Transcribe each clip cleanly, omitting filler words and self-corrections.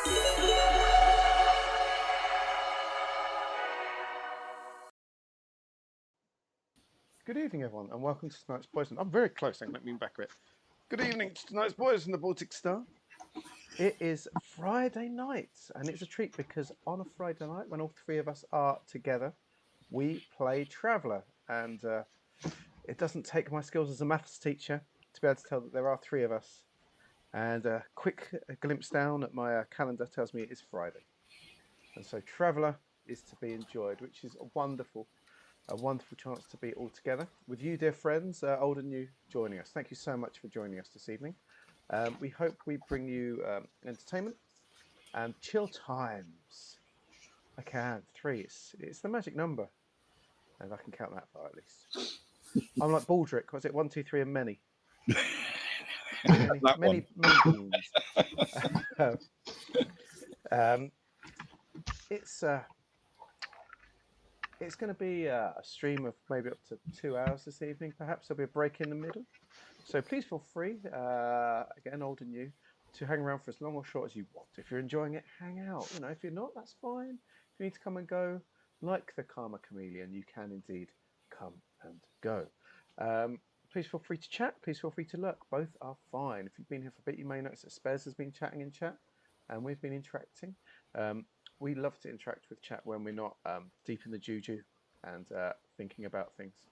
Good evening, everyone, and welcome to tonight's Poison. I'm very close, let me back a bit. Good evening to tonight's Poison, the Baltic Star. It is Friday night, and it's a treat because on a Friday night, when all three of us are together, we play Traveller. And it doesn't take my skills as a maths teacher to be able to tell that there are three of us. And a quick glimpse down at my calendar tells me it is Friday. And so Traveller is to be enjoyed, which is a wonderful chance to be all together with you, dear friends, old and new, joining us. Thank you so much for joining us this evening. We hope we bring you entertainment and chill times. I can. 3. It's the magic number. And I can count that far at least. I'm like Baldric. Was it 1, 2, 3 and many? Many beans. It's going to be a stream of maybe up to 2 hours this evening. Perhaps there'll be a break in the middle. So please feel free, again, old and new, to hang around for as long or short as you want. If you're enjoying it, hang out. If you're not, that's fine. If you need to come and go, like the Karma Chameleon, you can indeed come and go. Please feel free to chat. Please feel free to lurk. Both are fine. If you've been here for a bit, you may notice that Spez has been chatting in chat, and we've been interacting. We love to interact with chat when we're not deep in the juju and thinking about things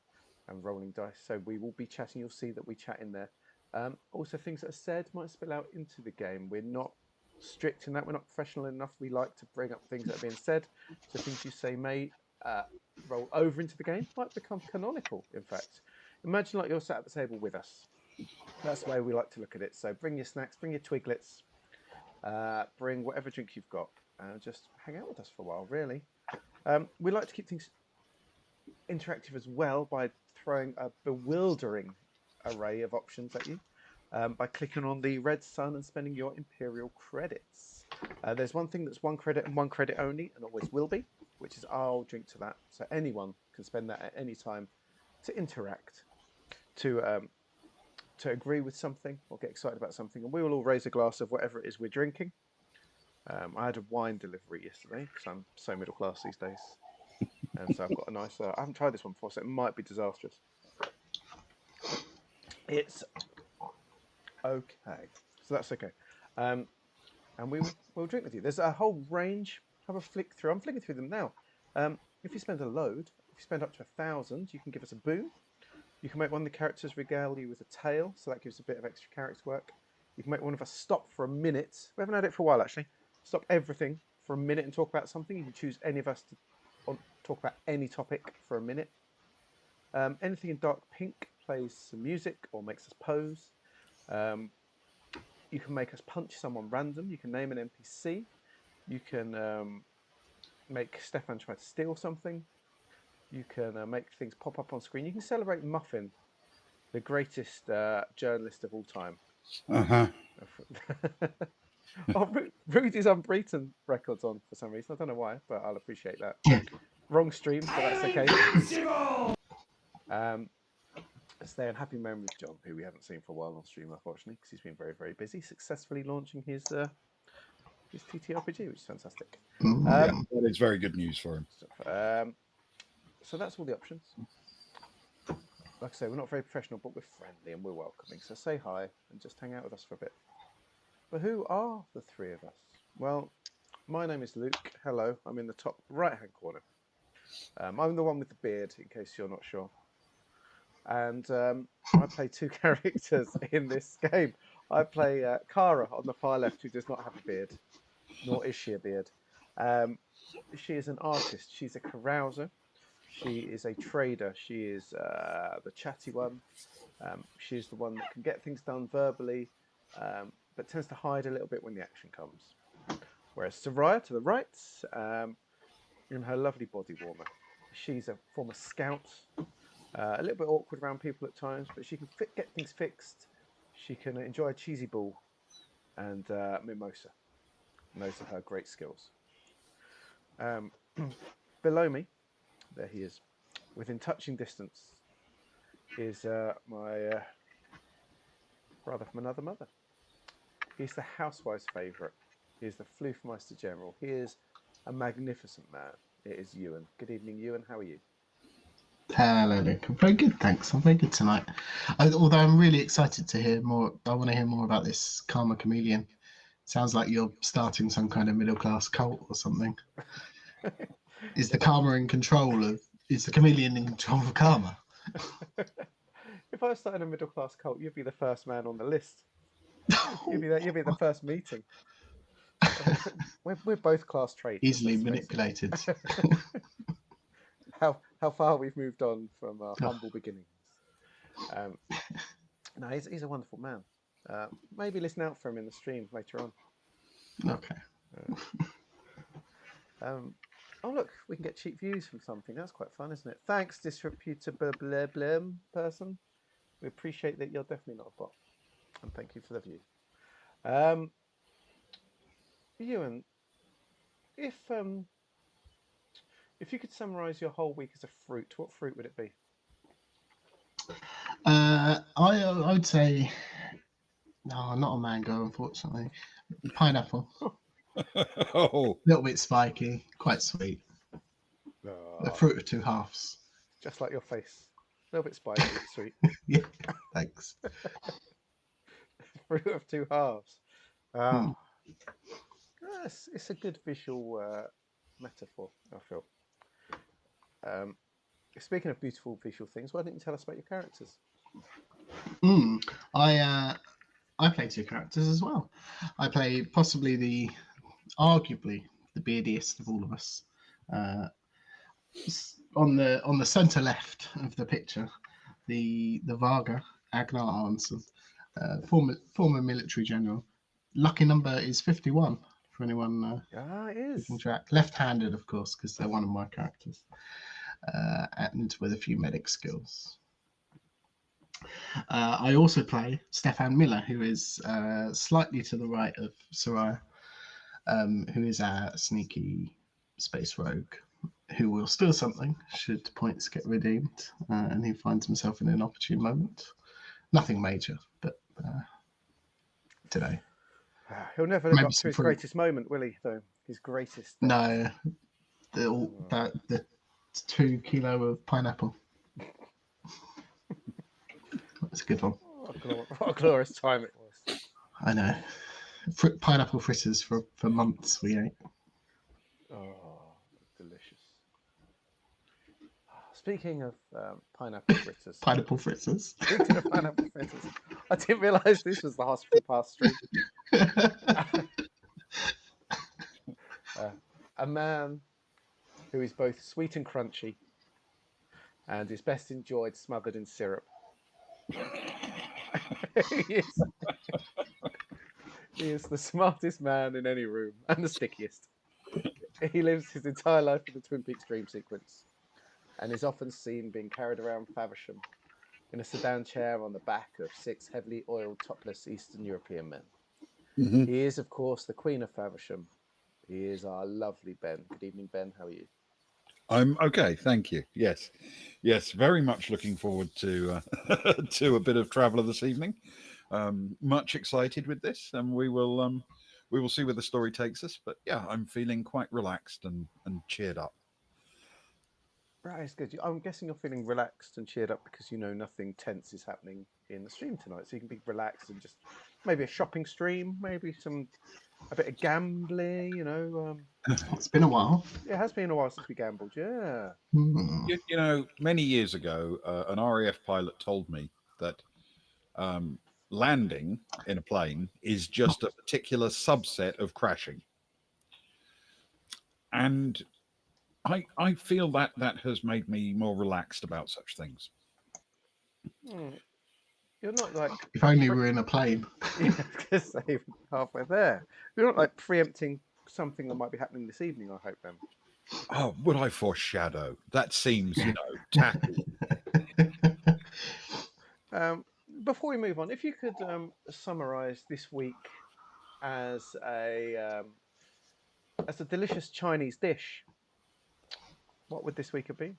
and rolling dice. So we will be chatting. You'll see that we chat in there. Also, things that are said might spill out into the game. We're not strict in that. We're not professional enough. We like to bring up things that are being said. So things you say may roll over into the game, might become canonical, in fact. Imagine like you're sat at the table with us. That's the way we like to look at it. So bring your snacks, bring your twiglets, bring whatever drink you've got, and just hang out with us for a while, really. We like to keep things interactive as well by throwing a bewildering array of options at you by clicking on the red sun and spending your Imperial credits. There's one thing that's 1 credit and 1 credit only, and always will be, which is I'll drink to that. So anyone can spend that at any time to interact, to agree with something or get excited about something, and we will all raise a glass of whatever it is we're drinking. I had a wine delivery yesterday because I'm so middle class these days. And so I've got a nice... I haven't tried this one before, so it might be disastrous. It's okay. So that's okay. And we'll drink with you. There's a whole range. Have a flick through. I'm flicking through them now. If you spend a load, if you spend up to 1,000, you can give us a boon. You can make one of the characters regale you with a tail, so that gives a bit of extra character work. You can make one of us stop for a minute. We haven't had it for a while, actually. Stop everything for a minute and talk about something. You can choose any of us to talk about any topic for a minute. Anything in dark pink plays some music or makes us pose. You can make us punch someone random. You can name an NPC. You can make Stefan try to steal something. You can make things pop up on screen. You can celebrate Muffin, the greatest journalist of all time. Oh, Rudy's unbeaten records on for some reason. I don't know why, but I'll appreciate that. Wrong stream, but that's okay. Stay on happy memories, John, who we haven't seen for a while on stream, unfortunately, because he's been very, very busy, successfully launching his TTRPG, which is fantastic. Yeah, that is very good news for him. So that's all the options. Like I say, we're not very professional, but we're friendly and we're welcoming. So say hi and just hang out with us for a bit. But who are the three of us? Well, my name is Luke. Hello, I'm in the top right-hand corner. I'm the one with the beard, in case you're not sure. And I play 2 characters in this game. I play Kara on the far left, who does not have a beard, nor is she a beard. She is an artist. She's a carouser. She is a trader. She is the chatty one. She's the one that can get things done verbally, but tends to hide a little bit when the action comes. Whereas Soraya, to the right, in her lovely body warmer, she's a former scout, a little bit awkward around people at times, but she can get things fixed. She can enjoy a cheesy ball, and Mimosa. And those are her great skills. Below me, there he is, within touching distance, is my brother from another mother. He's the housewife's favourite. He is the Floofmeister General. He is a magnificent man. It is Ewan. Good evening, Ewan. How are you? Hello, Luke. I'm very good, thanks. I'm very good tonight. Although I'm really excited to hear more. I want to hear more about this Karma Chameleon. Sounds like you're starting some kind of middle class cult or something. Is the If I, Karma in control of? Is the chameleon in control of Karma? if I was starting a middle class cult, you'd be the first man on the list. You'd be the first meeting. I mean, we're both class traitors. Easily Let's face manipulated. it. How far we've moved on from our Oh, humble beginnings. Um, no, he's a wonderful man. Maybe listen out for him in the stream later on. okay. Oh look, we can get cheap views from something. That's quite fun, isn't it? Thanks, disreputable blah blah person. We appreciate that you're definitely not a bot, and thank you for the view. Um, Ewan, if if you could summarise your whole week as a fruit, what fruit would it be? I would say no, not a mango, unfortunately. Pineapple. Oh, A little bit spiky, quite sweet. A Ah, fruit of two halves. just like your face, a little bit spiky, sweet. Yeah. Thanks. Fruit of two halves. Ah, Hmm. yes, it's a good visual metaphor, I feel. Um, Speaking of beautiful visual things, why didn't you tell us about your characters? Mm. I play two characters as well. I play possibly arguably the beardiest of all of us. Uh, on the centre left of the picture, the Varga Agnar Arnson, former military general. Lucky number is 51 for anyone Ah, it keeping is. track. Left-handed, of course, because they're one of my characters, and with a few medic skills. I also play Stefan Miller, who is slightly to the right of Soraya, who is a sneaky space rogue who will steal something should points get redeemed, and he finds himself in an opportune moment. Nothing major, but today He'll never live maybe up to some his fruit. greatest moment, will he? Though his greatest. No, Oh, the 2 kilo of pineapple. That's a good one. what a glorious time it was. I know. Pineapple fritters for months we ate. Oh, delicious. Speaking of pineapple fritters, Pineapple fritters. speaking of pineapple fritters, I didn't realise this was the hospital pass stream. A man who is both sweet and crunchy, and is best enjoyed smothered in syrup. he, is, he is the smartest man in any room and the stickiest. He lives his entire life in the Twin Peaks dream sequence and is often seen being carried around Faversham in a sedan chair on the back of 6 heavily oiled topless Eastern European men. mhm. He is, of course, the Queen of Faversham. He is our lovely Ben. Good evening, Ben. How are you? I'm okay. Thank you. Yes, yes. Very much looking forward to to a bit of traveller this evening. Much excited with this, and we will see where the story takes us. But yeah, I'm feeling quite relaxed and cheered up. Right, it's good. I'm guessing you're feeling relaxed and cheered up because you know nothing tense is happening in the stream tonight. So you can be relaxed and just maybe a shopping stream, maybe a bit of gambling, It's been a while. It has been a while since we gambled, yeah. Hmm. You know, many years ago, an RAF pilot told me that landing in a plane is just a particular subset of crashing, and I feel that that has made me more relaxed about such things. Hmm. You're not like If only we were in a plane. yeah, I was gonna say halfway there. You're not like preempting something that might be happening this evening, I hope then. Oh, would I foreshadow? That seems, tacky. Um, Before we move on, if you could summarize this week as a delicious Chinese dish, what would this week have been?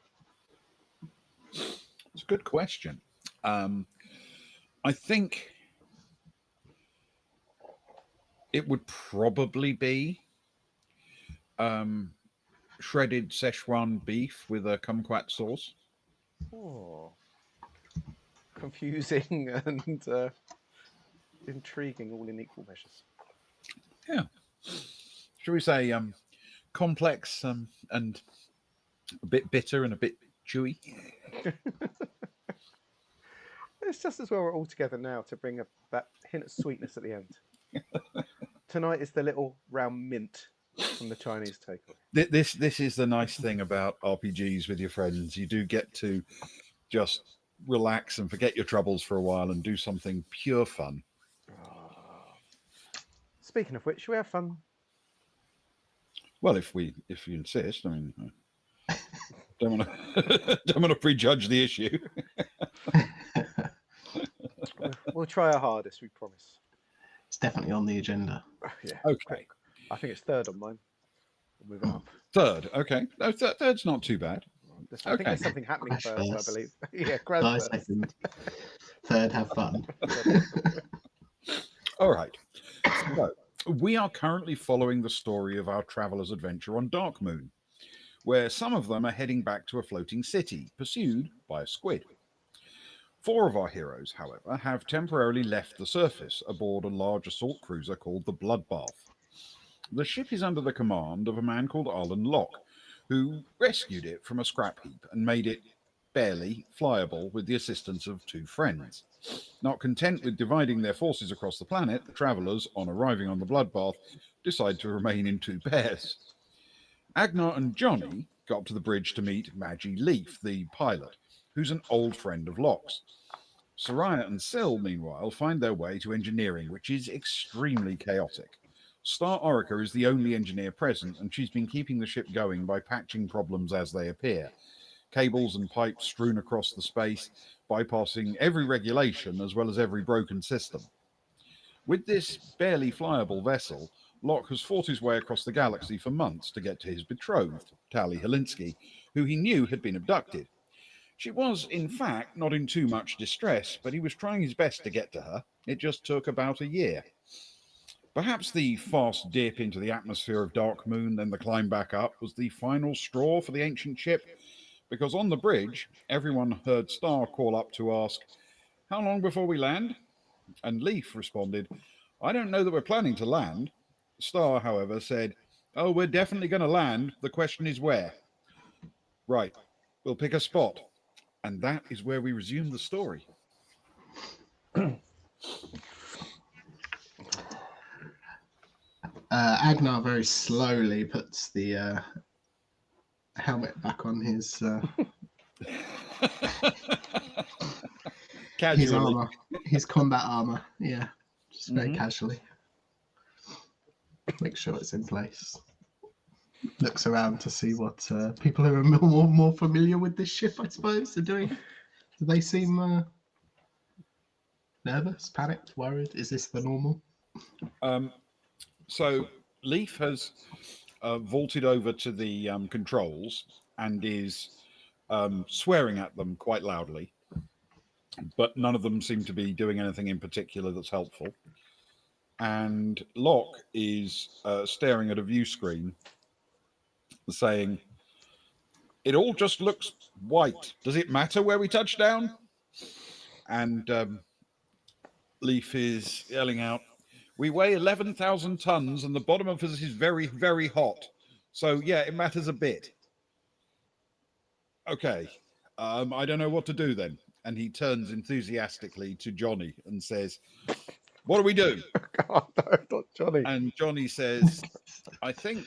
It's a good question. I think It would probably be shredded Szechuan beef with a kumquat sauce. Oh, confusing and intriguing, all in equal measures. Yeah. Shall we say complex and a bit bitter and a bit chewy? It's just as well we're all together now to bring that hint of sweetness at the end. Tonight is the little round mint from the Chinese takeaway. This is the nice thing about RPGs with your friends. You do get to just relax and forget your troubles for a while and do something pure fun. Oh. Speaking of which, should we have fun? Well, if you insist. I mean, don't want to prejudge the issue. We'll try our hardest, we promise. It's definitely on the agenda. Yeah. Okay. I think it's third on mine. We'll move it up. Third. Okay. No, third's not too bad. I think there's something happening Crash first, first. I believe. Yeah, Crash Die first. second. Third, have fun. All right. So, we are currently following the story of our traveller's adventure on Darkmoon, where some of them are heading back to a floating city, pursued by a squid. 4 of our heroes, however, have temporarily left the surface aboard a large assault cruiser called the Bloodbath. The ship is under the command of a man called Arlen Locke, who rescued it from a scrap heap and made it barely flyable with the assistance of 2 friends. Not content with dividing their forces across the planet, the travellers, on arriving on the Bloodbath, decide to remain in 2 pairs. Agnar and Johnny go up to the bridge to meet Maggie Leaf, the pilot, who's an old friend of Locke's. Soraya and Syl, meanwhile, find their way to engineering, which is extremely chaotic. Star Orica is the only engineer present, and she's been keeping the ship going by patching problems as they appear. Cables and pipes strewn across the space, bypassing every regulation as well as every broken system. With this barely flyable vessel, Locke has fought his way across the galaxy for months to get to his betrothed, Tali Helinsky, who he knew had been abducted. She was, in fact, not in too much distress, but he was trying his best to get to her. It just took about a year. Perhaps the fast dip into the atmosphere of Darkmoon, then the climb back up, was the final straw for the ancient ship, because on the bridge, everyone heard Star call up to ask, "How long before we land?" And Leaf responded, "I don't know that we're planning to land." Star, however, said, "Oh, we're definitely going to land. The question is where." "Right, we'll pick a spot." And that is where we resume the story. Agnar very slowly puts the helmet back on his Casually. armor, his combat armor. Yeah, just very casually. Make sure it's in place. Looks around to see what people who are more familiar with this ship, I suppose, are doing. Do they seem nervous, panicked, worried? Is this the normal? So Leaf has vaulted over to the controls and is swearing at them quite loudly, but none of them seem to be doing anything in particular that's helpful. And Locke is staring at a view screen saying, "It all just looks white. Does it matter where we touch down?" And Leaf is yelling out, "We weigh 11,000 tons and the bottom of us is very, very hot. So, yeah, it matters a bit." "Okay, I don't know what to do then." And he turns enthusiastically to Johnny and says, "What do we do?" God, no, not Johnny. And Johnny says, "I think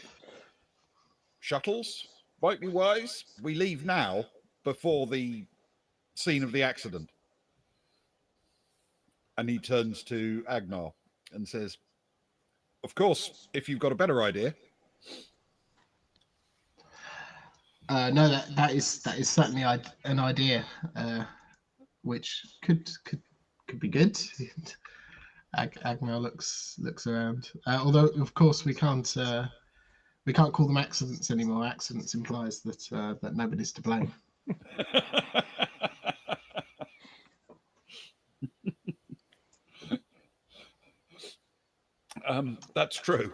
shuttles might be wise. We leave now before the scene of the accident." And he turns to Agnar and says, "Of course, if you've got a better idea." No, that is certainly an idea, which could be good. Agnar looks around. Although, of course, we can't call them accidents anymore. Accidents implies that nobody's to blame. That's true.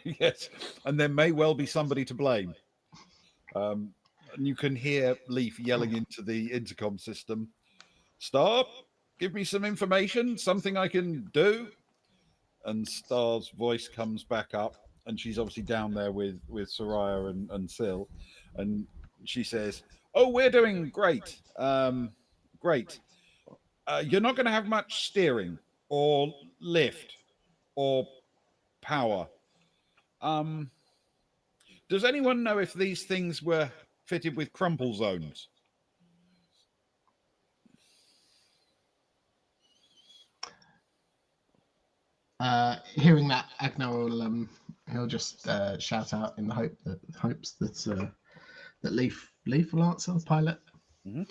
Yes, and there may well be somebody to blame. And you can hear Leaf yelling into the intercom system, "Stop! Give me some information, something I can do." And Star's voice comes back up, and she's obviously down there with Soraya and Syl, and she says, "Oh, we're doing great. Great. You're not going to have much steering or lift or power. Um, does anyone know if these things were fitted with crumple zones?" Hearing that, Agnar will he'll just shout out in the hopes that that Leaf will answer the pilot. Mhm.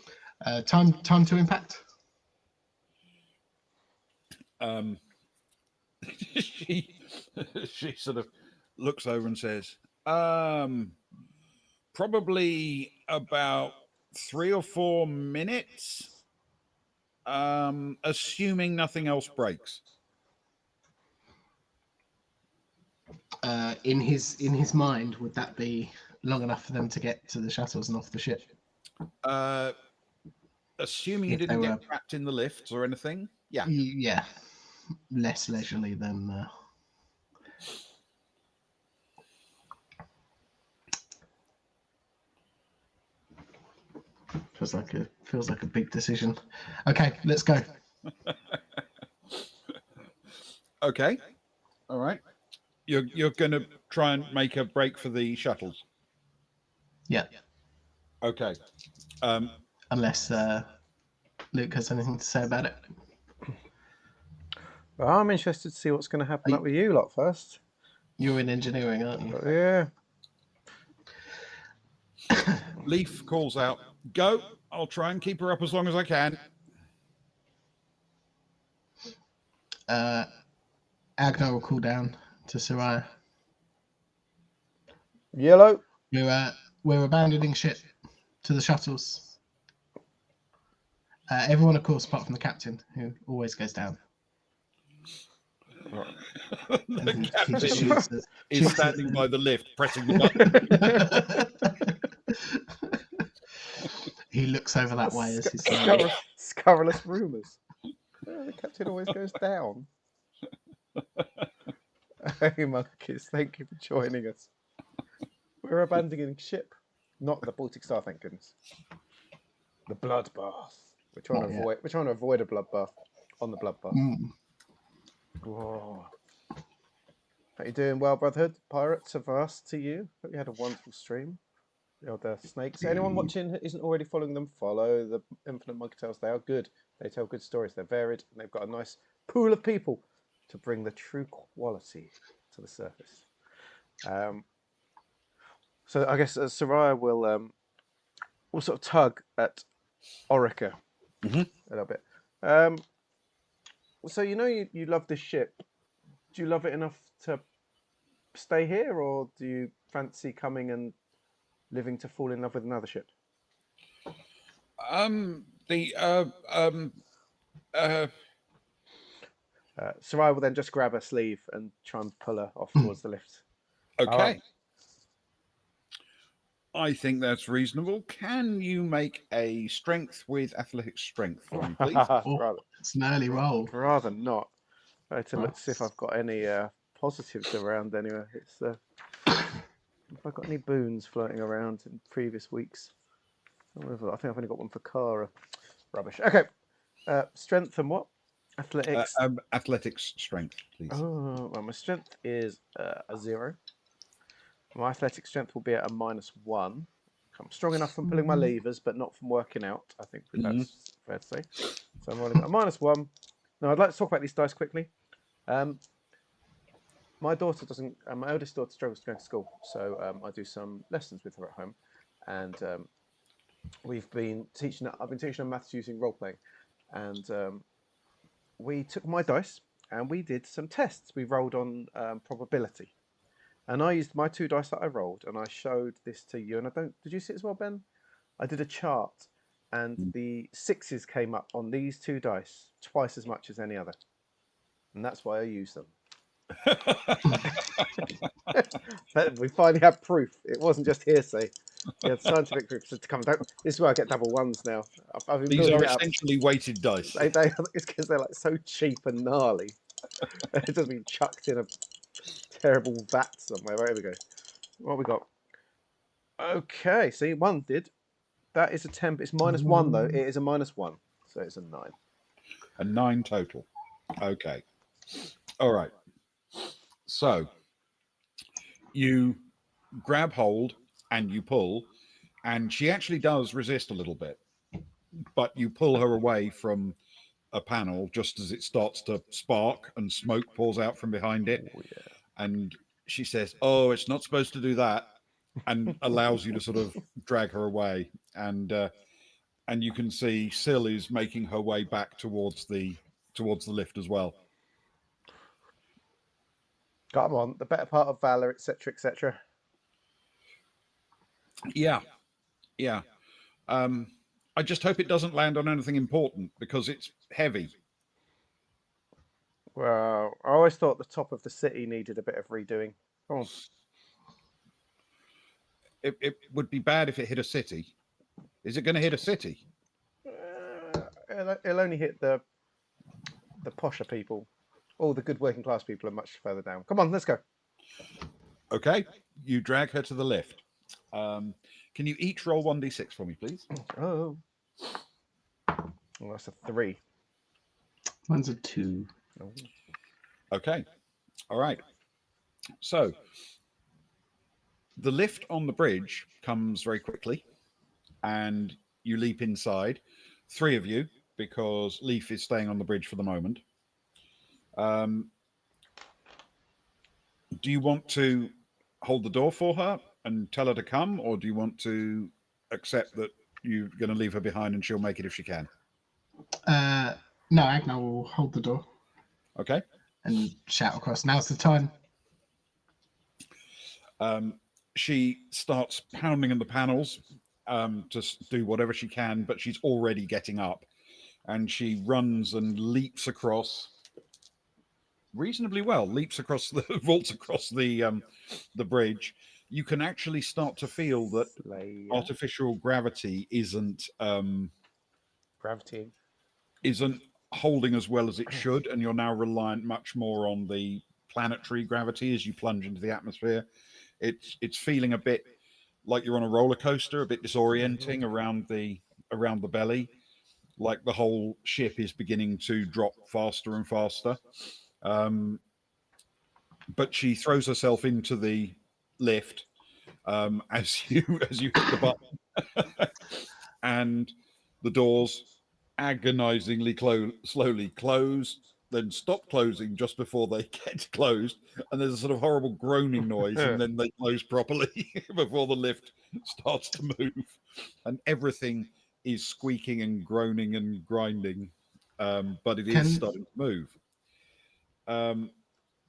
Time to impact. She she sort of looks over and says, probably about 3 or 4 minutes, assuming nothing else breaks. In his mind, would that be long enough for them to get to the shuttles and off the ship? Assuming you If they didn't were, get trapped in the lifts or anything. Yeah. yeah, less leisurely than. Feels like a big decision. Okay, let's go. Okay. All right. You're going to try and make a break for the shuttles. Yeah, Okay. unless Luke has anything to say about it. Well, I'm interested to see what's going to happen up with you lot first. You're in engineering, aren't you? Yeah. Leaf calls out, "Go. I'll try and keep her up as long as I can." Agnar will call down to Soraya. Yellow. We're abandoning ship to the shuttles. Everyone, of course, apart from the captain, who always goes down. The He just captain is standing by the lift, pressing the button. He looks over that way as he's saying, Scurrilous rumours. The captain always goes down. Hey, monkeys, thank you for joining us. We're abandoning ship, not the Baltic Star, thank goodness. The bloodbath. We're trying to avoid. We're trying to avoid a bloodbath on the bloodbath. Whoa. Are you doing well, Brotherhood? Pirates of us to you. Hope you had a wonderful stream. The other snakes. Anyone watching isn't already following them, follow the Infinite Monkey Tales. They are good. They tell good stories. They're varied, and they've got a nice pool of people to bring the true quality to the surface. So I guess Soraya will sort of tug at Orica a little bit. So you love this ship. Do you love it enough to stay here, or do you fancy coming and living to fall in love with another ship? Soraya will then just grab her sleeve and try and pull her off towards the lift. Okay. I think that's reasonable. Can you make a strength with athletics strength for me, please? It's an early roll. Rather not. I had to look to see if I've got any positives around anyway. It's if I've got any boons floating around in previous weeks. I think I've only got one for Kara. Rubbish. Okay. Strength and what? Athletics. Athletics strength, please. Oh, well, my strength is a 0. My athletic strength will be at a -1. I'm strong enough from pulling my levers, but not from working out. I think that's fair to say. So I'm rolling a -1. Now, I'd like to talk about these dice quickly. My daughter doesn't. My eldest daughter struggles to go to school, so I do some lessons with her at home, and we've been teaching. I've been teaching her maths using role playing, and we took my dice and we did some tests. We rolled on probability. And I used my 2 dice that I rolled, and I showed this to you. And did you see it as well, Ben? I did a chart, and the 6s came up on these 2 dice twice as much as any other. And that's why I use them. But we finally have proof. It wasn't just hearsay. We had scientific proof to come down. This is why I get double ones now. I've been These building are it up. essentially weighted dice. It's because they're like so cheap and gnarly. It just been chucked in a terrible vat somewhere. Right, here we go. What have we got? Okay, see, one did. That is a 10. It's -1 though. It is a -1, so it's a 9. A 9 total. Okay. All right. So you grab hold and you pull, and she actually does resist a little bit, but you pull her away from a panel just as it starts to spark and smoke pours out from behind it. Oh yeah. And she says, "Oh, it's not supposed to do that," and allows you to sort of drag her away. And you can see Syl is making her way back towards the lift as well. Come on, the better part of valor, etc., etc. Yeah, yeah. I just hope it doesn't land on anything important because it's heavy. Well, I always thought the top of the city needed a bit of redoing. Come on. It would be bad if it hit a city. Is it going to hit a city? It'll only hit the posher people. All the good working class people are much further down. Come on, let's go. Okay, you drag her to the lift. Can you each roll 1d6 for me, please? Oh, that's a 3. Mine's a 2. Oh. Okay, all right. So the lift on the bridge comes very quickly, and you leap inside. 3 of you, because Leaf is staying on the bridge for the moment. Do you want to hold the door for her and tell her to come, or do you want to accept that you're going to leave her behind and she'll make it if she can? No, Agnar will hold the door. Okay. And shout across, "Now's the time." She starts pounding on the panels to do whatever she can, but she's already getting up, and she runs and leaps across reasonably well. Vaults across the bridge. You can actually start to feel that artificial gravity isn't holding as well as it should, and you're now reliant much more on the planetary gravity as you plunge into the atmosphere. It's feeling a bit like you're on a roller coaster, a bit disorienting around the belly, like the whole ship is beginning to drop faster and faster. But she throws herself into the lift as you hit the button, and the doors agonizingly slowly close, then stop closing just before they get closed, and there's a sort of horrible groaning noise, and then they close properly before the lift starts to move, and everything is squeaking and groaning and grinding, but it is starting to move.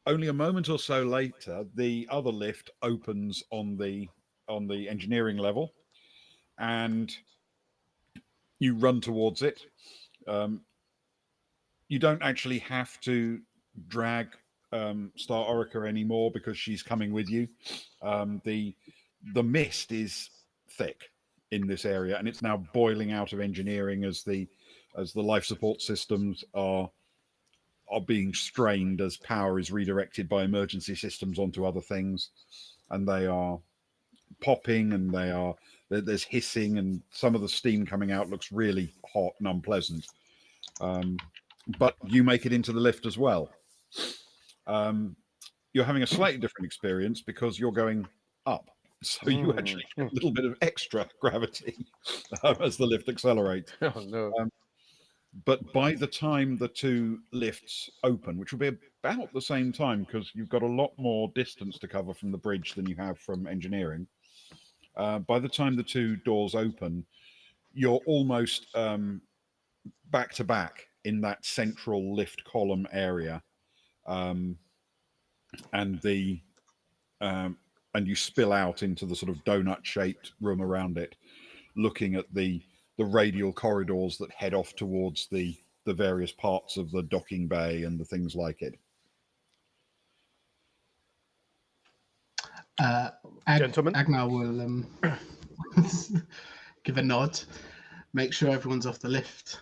Only a moment or so later, the other lift opens on the engineering level, and you run towards it. You don't actually have to drag Star Orica anymore because she's coming with you. The mist is thick in this area, and it's now boiling out of engineering as the life support systems are being strained as power is redirected by emergency systems onto other things, and they are popping, and there's hissing, and some of the steam coming out looks really hot and unpleasant. But you make it into the lift as well. You're having a slightly different experience because you're going up. So you actually get a little bit of extra gravity as the lift accelerates. Oh no. But by the time the 2 lifts open, which will be about the same time because you've got a lot more distance to cover from the bridge than you have from engineering, by the time the 2 doors open, you're almost back to back in that central lift column area, and you spill out into the sort of donut-shaped room around it, looking at the radial corridors that head off towards the various parts of the docking bay and the things like it. Gentlemen. Agnar will give a nod, make sure everyone's off the lift.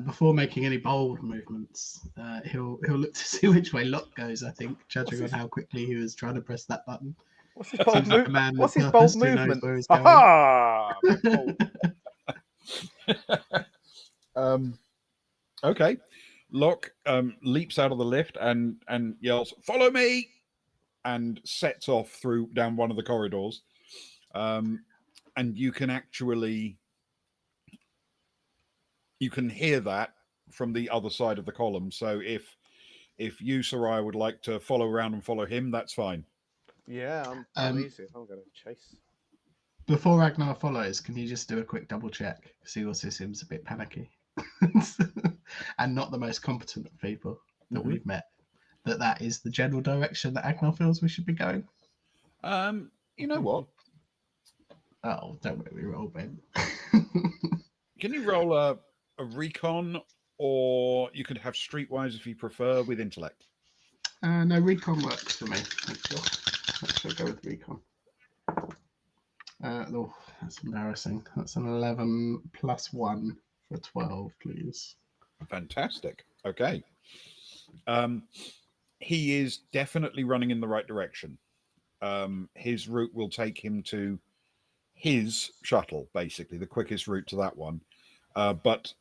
Before making any bold movements, he'll look to see which way Locke goes. I think, judging on how quickly he was trying to press that button. What's his bold Seems like a man What's that his bold purposely knows movement? where he's going. Aha! Bold. Okay. Locke leaps out of the lift and yells, "Follow me!" and sets off down one of the corridors. And you can hear that from the other side of the column. So if you, Soraya, would like to follow around and follow him, that's fine. Yeah, I'm easy. I'm going to chase. Before Ragnar follows, can you just do a quick double check? Because he also seems a bit panicky. And not the most competent of people that we've met. That is the general direction that Agnar feels we should be going. You know what? Oh, don't make me roll, Ben. Can you roll a recon, or you could have streetwise if you prefer with intellect? No, recon works for me. Thank you. Let's go with recon. Oh, that's embarrassing. That's an 11 plus 1 for 12, please. Fantastic. Okay. He is definitely running in the right direction. His route will take him to his shuttle, basically, the quickest route to that one. But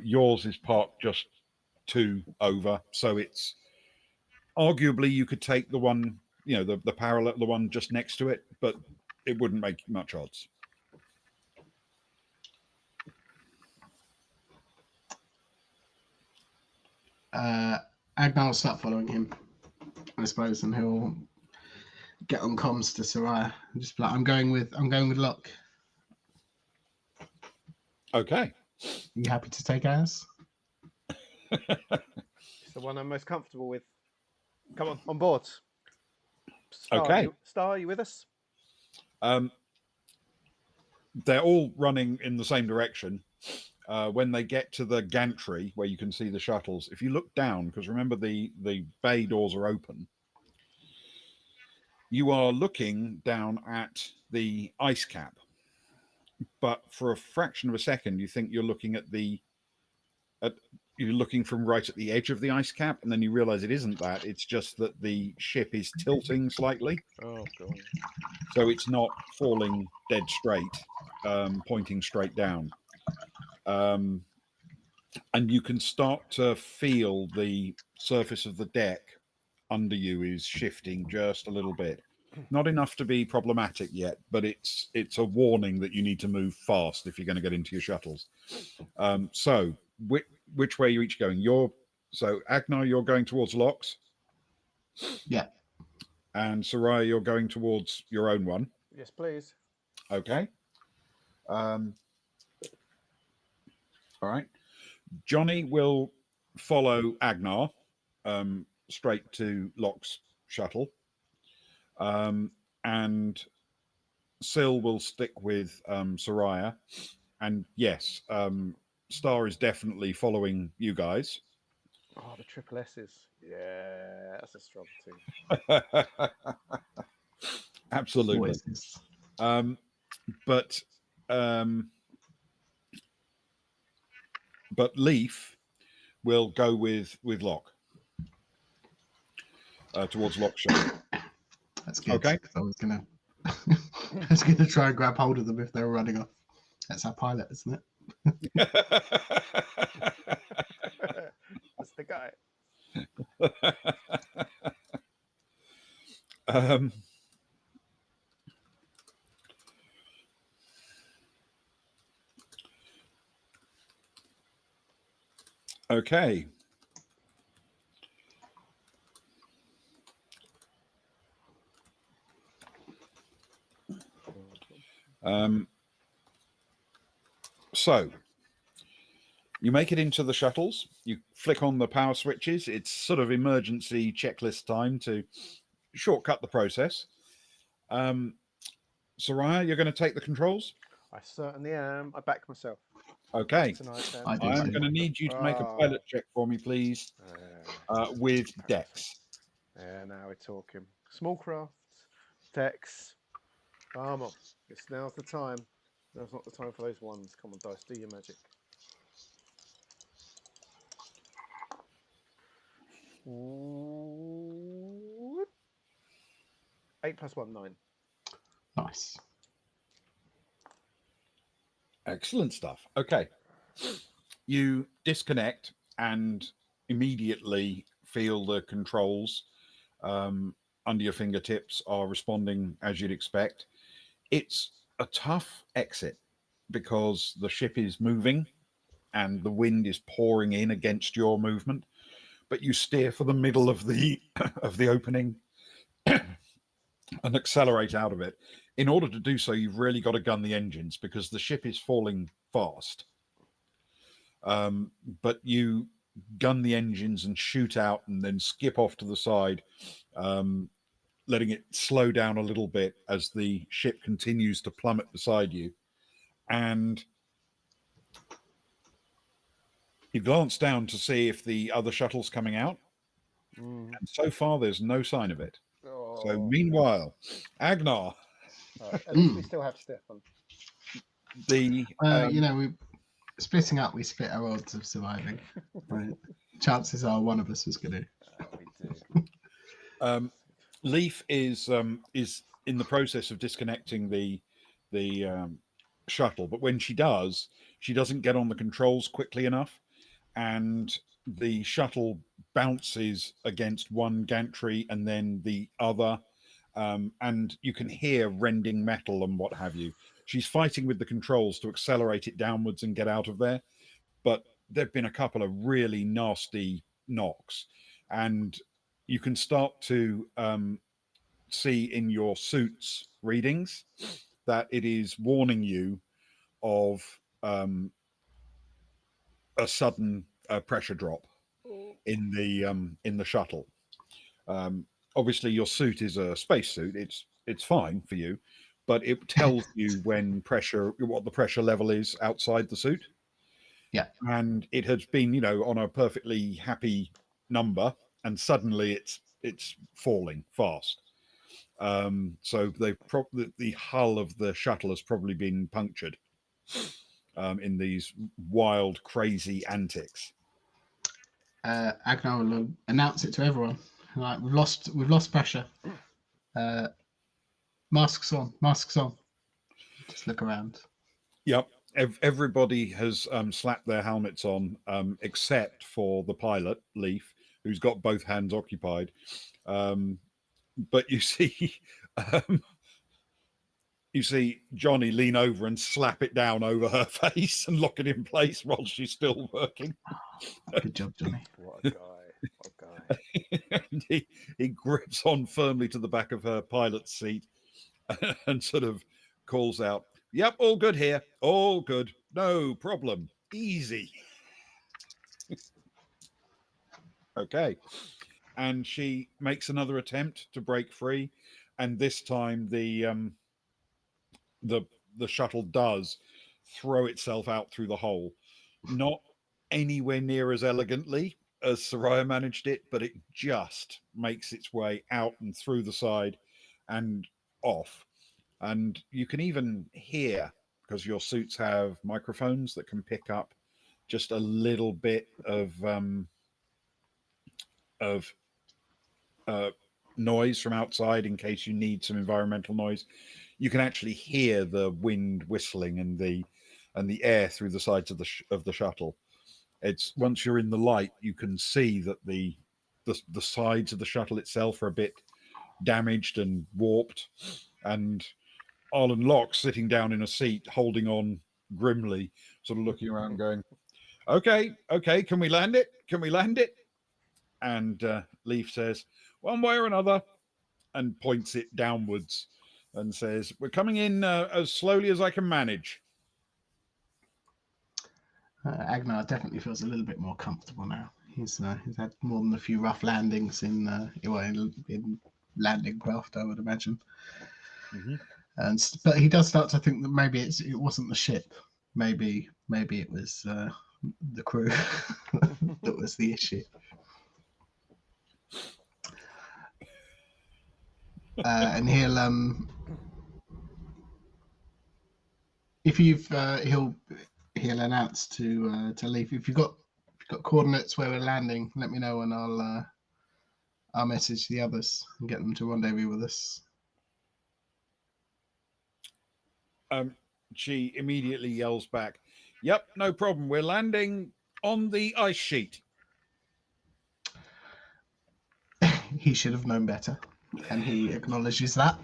yours is parked just 2 over, so it's arguably you could take the one, the parallel, the one just next to it, but it wouldn't make much odds. Agnar will start following him, I suppose, and he'll get on comms to Soraya and just be like, I'm going with Locke. Okay. You happy to take ours? It's the one I'm most comfortable with. Come on board. Star, Okay. Star, you with us? They're all running in the same direction. When they get to the gantry where you can see the shuttles, if you look down, because remember the bay doors are open, you are looking down at the ice cap. But for a fraction of a second, you think you're looking you're looking from right at the edge of the ice cap, and then you realize it isn't that. It's just that the ship is tilting slightly. Oh, God. So it's not falling dead straight, pointing straight down. And you can start to feel the surface of the deck under you is shifting just a little bit. Not enough to be problematic yet, but it's a warning that you need to move fast if you're going to get into your shuttles. So which way are you each going? So Agnar, you're going towards Locke's. Yeah. And Soraya, you're going towards your own one. Yes, please. Okay. All right. Johnny will follow Agnar straight to Locke's shuttle. And Syl will stick with Soraya. And yes, Star is definitely following you guys. Oh, the triple S's. Yeah, that's a strong team. Absolutely. But Leaf will go with Locke towards Locke's shuttle. That's good. Okay. I was gonna try and grab hold of them if they were running off. That's our pilot, isn't it? That's the guy. Okay. So you make it into the shuttles. You flick on the power switches. It's sort of emergency checklist time to shortcut the process. Soraya, you're going to take the controls? I certainly am. I back myself. Okay. Tonight, then. I do I'm too. going to need you to make a pilot check for me, please, with Dex. Yeah, now we're talking. Small craft, Tex. Come on. Guess now's the time. Now's not the time for those ones. Come on, dice. Do your magic. Ooh. 8 plus 1, 9. Nice. Excellent stuff. Okay. You disconnect and immediately feel the controls under your fingertips are responding as you'd expect. It's a tough exit because the ship is moving and the wind is pouring in against your movement, but you steer for the middle of the of the opening and accelerate out of it. In order to do so, you've really got to gun the engines because the ship is falling fast. But you gun the engines and shoot out and then skip off to the side, letting it slow down a little bit as the ship continues to plummet beside you. And you glance down to see if the other shuttle's coming out. And so far, there's no sign of it. Oh. So meanwhile, Agnar. At least we still have Stefan. We splitting up, we split our odds of surviving. Right. Chances are one of us was going to. We do. Leaf is in the process of disconnecting the shuttle, but when she does, she doesn't get on the controls quickly enough, and the shuttle bounces against one gantry and then the other, and you can hear rending metal and what have you. She's fighting with the controls to accelerate it downwards and get out of there, but there've been a couple of really nasty knocks, and you can start to see in your suit's readings that it is warning you of a sudden pressure drop in the shuttle. Obviously, your suit is a spacesuit; it's fine for you, but it tells you when what the pressure level is outside the suit. Yeah, and it has been, on a perfectly happy number, and suddenly it's falling fast. So the hull of the shuttle has probably been punctured in these wild, crazy antics. Agnar will announce it to everyone. Like, we've lost pressure. Masks on. Just look around. Yep. Everybody has slapped their helmets on, except for the pilot, Leaf, who's got both hands occupied. But you see, Johnny lean over and slap it down over her face and lock it in place while she's still working. Good job, Johnny. What a guy. And he grips on firmly to the back of her pilot's seat and sort of calls out, "Yep, all good here. All good. No problem. Easy." Okay. And she makes another attempt to break free, and this time the shuttle does throw itself out through the hole, not anywhere near as elegantly as Soraya managed it, but it just makes its way out and through the side and off. And you can even hear, because your suits have microphones that can pick up just a little bit of noise from outside in case you need some environmental noise. You can actually hear the wind whistling and the air through the sides of the shuttle. It's once you're in the light, you can see that the sides of the shuttle itself are a bit damaged and warped, and Arlen Locke sitting down in a seat, holding on grimly, sort of looking around, going, "Okay, can we land it? Can we land it?" And Leaf says, "One way or another," and points it downwards and says, "We're coming in as slowly as I can manage." Agnar definitely feels a little bit more comfortable now. He's had more than a few rough landings in landing craft, I would imagine. Mm-hmm. But he does start to think that maybe it wasn't the ship. Maybe it was the crew that was the issue. And he'll if you've he'll announce to leave. If you've got coordinates where we're landing, let me know and I'll message the others and get them to rendezvous with us. She immediately yells back, "Yep, no problem. We're landing on the ice sheet." He should have known better, and he acknowledges that,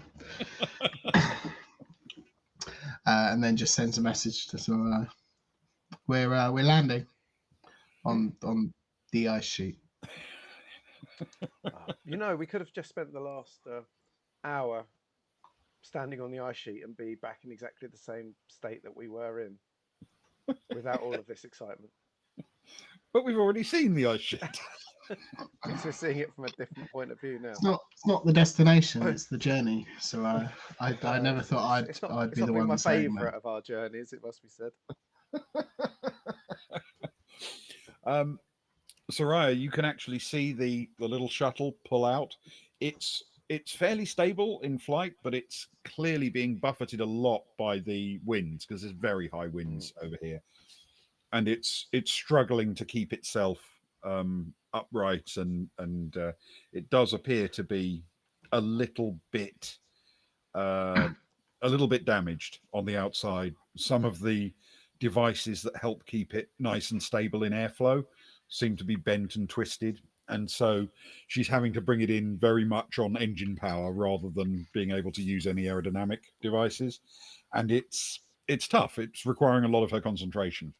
and then just sends a message to Sarai. We're landing on the ice sheet. You know, we could have just spent the last hour standing on the ice sheet and be back in exactly the same state that we were in without all of this excitement. But we've already seen the ice sheet. Because we're seeing it from a different point of view now. It's not the destination; it's the journey. So I never thought I'd be the one my saying favourite that. of our journeys. It must be said. Soraya, you can actually see the little shuttle pull out. It's fairly stable in flight, but it's clearly being buffeted a lot by the winds because there's very high winds over here, and it's struggling to keep itself upright, and it does appear to be a little bit damaged on the outside. Some of the devices that help keep it nice and stable in airflow seem to be bent and twisted, and so she's having to bring it in very much on engine power rather than being able to use any aerodynamic devices, and it's tough. It's requiring a lot of her concentration.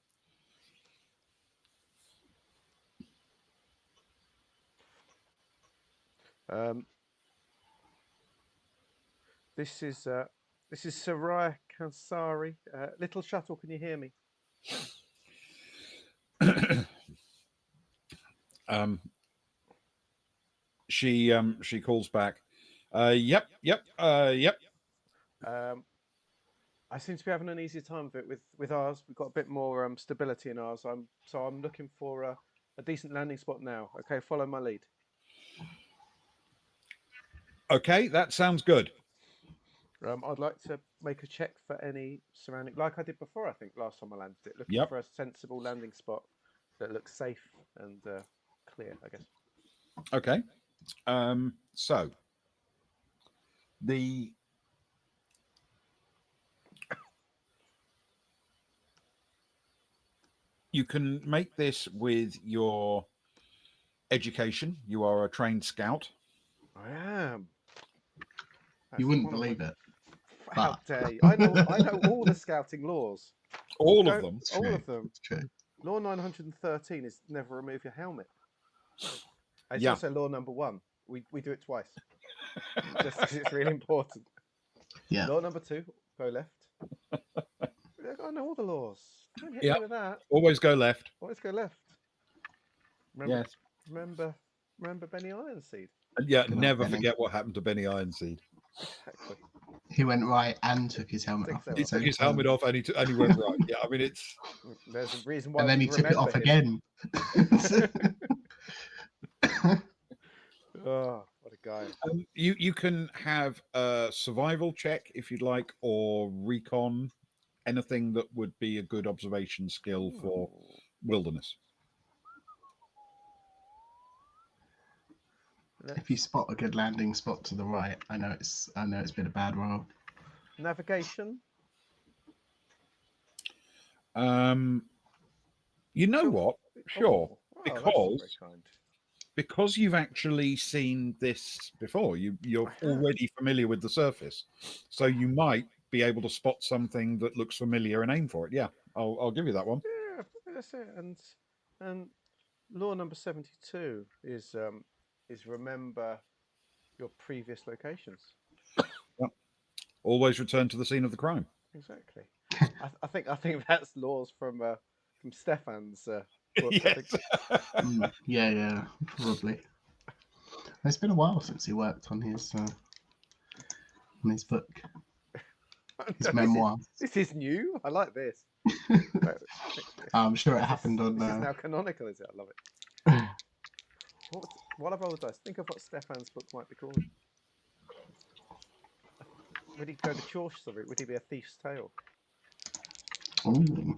This is Sarai Kansari. Little shuttle, can you hear me? She calls back. Yep. I seem to be having an easier time of it with ours. We've got a bit more stability in ours. I'm looking for a decent landing spot now. Okay, follow my lead. Okay, that sounds good. I'd like to make a check for any surrounding, like I did before. I think last time I landed it, looking Yep. for a sensible landing spot that looks safe and clear, I guess. Okay. So you can make this with your education. You are a trained scout. I am. You wouldn't believe it. How dare you? I know all the scouting laws. All of them. All of them. It's true. Law 913 is never remove your helmet. It's Yeah. also law number 1. We do it twice, just because it's really important. Yeah. Law number 2, go left. I know all the laws. Don't hit Yep. me with that. Always go left. Always go left. Remember, Yes. Remember Benny Ironseed. And yeah, Good never Benny. forget what happened to Benny Ironseed. Exactly. He went right and took his helmet off. He took his helmet off and he went right. Yeah, I mean it's. There's a reason why. And then we he took it off remember again. Oh, what a guy! You can have a survival check if you'd like, or recon, anything that would be a good observation skill for wilderness. If you spot a good landing spot to the right, I know it's been a bad roll. Navigation. You know what? Sure, Oh, that's very kind. because you've actually seen this before. You're already familiar with the surface, so you might be able to spot something that looks familiar and aim for it. Yeah, I'll give you that one. Yeah, that's it. And law number 72 is remember your previous locations. Always return to the scene of the crime. Exactly. I think that's laws from Stefan's book. Yes. Yeah, probably. It's been a while since he worked on his book, his memoir. This is new. I like this. I'm sure it happened on. This is now canonical, is it? I love it. What have I rolled the dice? Think of what Stefan's book might be called. would he go the Chaucer route? Would he be a thief's tale? Ooh.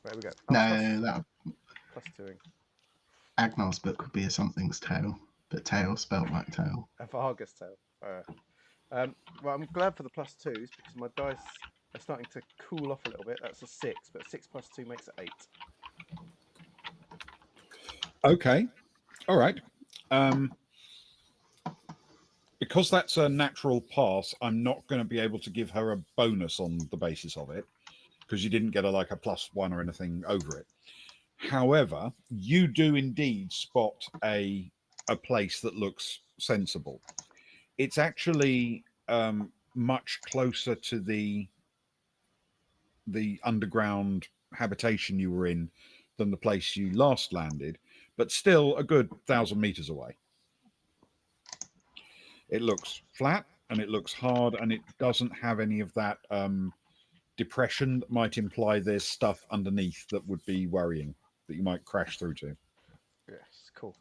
There we go. No, that plus 2ing. Agnar's book would be a something's tale, but tale spelt like tale. A Vargas tale. Well, I'm glad for the plus 2s because my dice are starting to cool off a little bit. That's a 6, but 6 plus 2 makes it 8. Okay. All right. Because that's a natural pass, I'm not going to be able to give her a bonus on the basis of it because you didn't get a +1 or anything over it. However, you do indeed spot a place that looks sensible. It's actually much closer to the underground habitation you were in than the place you last landed, but still a good 1,000 meters away. It looks flat and it looks hard and it doesn't have any of that depression that might imply there's stuff underneath that would be worrying that you might crash through to. Yes, cool.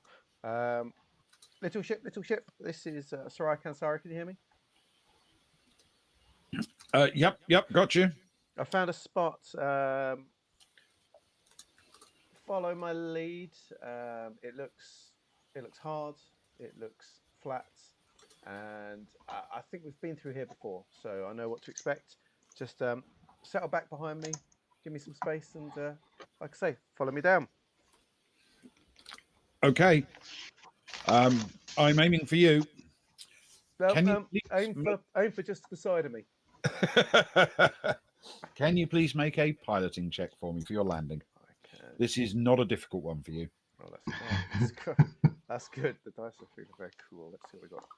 Little ship. This is Sarai Kansari. Can you hear me? Yep, got you. I found a spot. Follow my lead. It looks hard. It looks flat, and I think we've been through here before, so I know what to expect. Just settle back behind me, give me some space, and like I say, follow me down. Okay. I'm aiming for you. Can you aim for just to the side of me? Can you please make a piloting check for me for your landing? I can. This is not a difficult one for you. Oh, that's good. That's good. The dice are feeling very cool. Let's see what we got.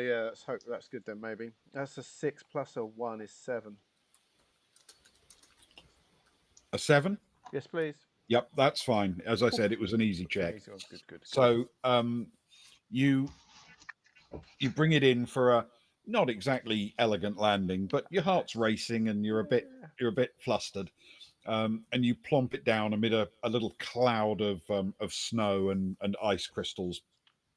Yeah, let's hope that's good then. Maybe that's a 6 plus a 1 is 7. A 7? Yes, please. Yep, that's fine. As I said, it was an easy check. Easy one. Good. So you bring it in for a not exactly elegant landing, but your heart's racing and you're a bit flustered, and you plomp it down amid a little cloud of snow and ice crystals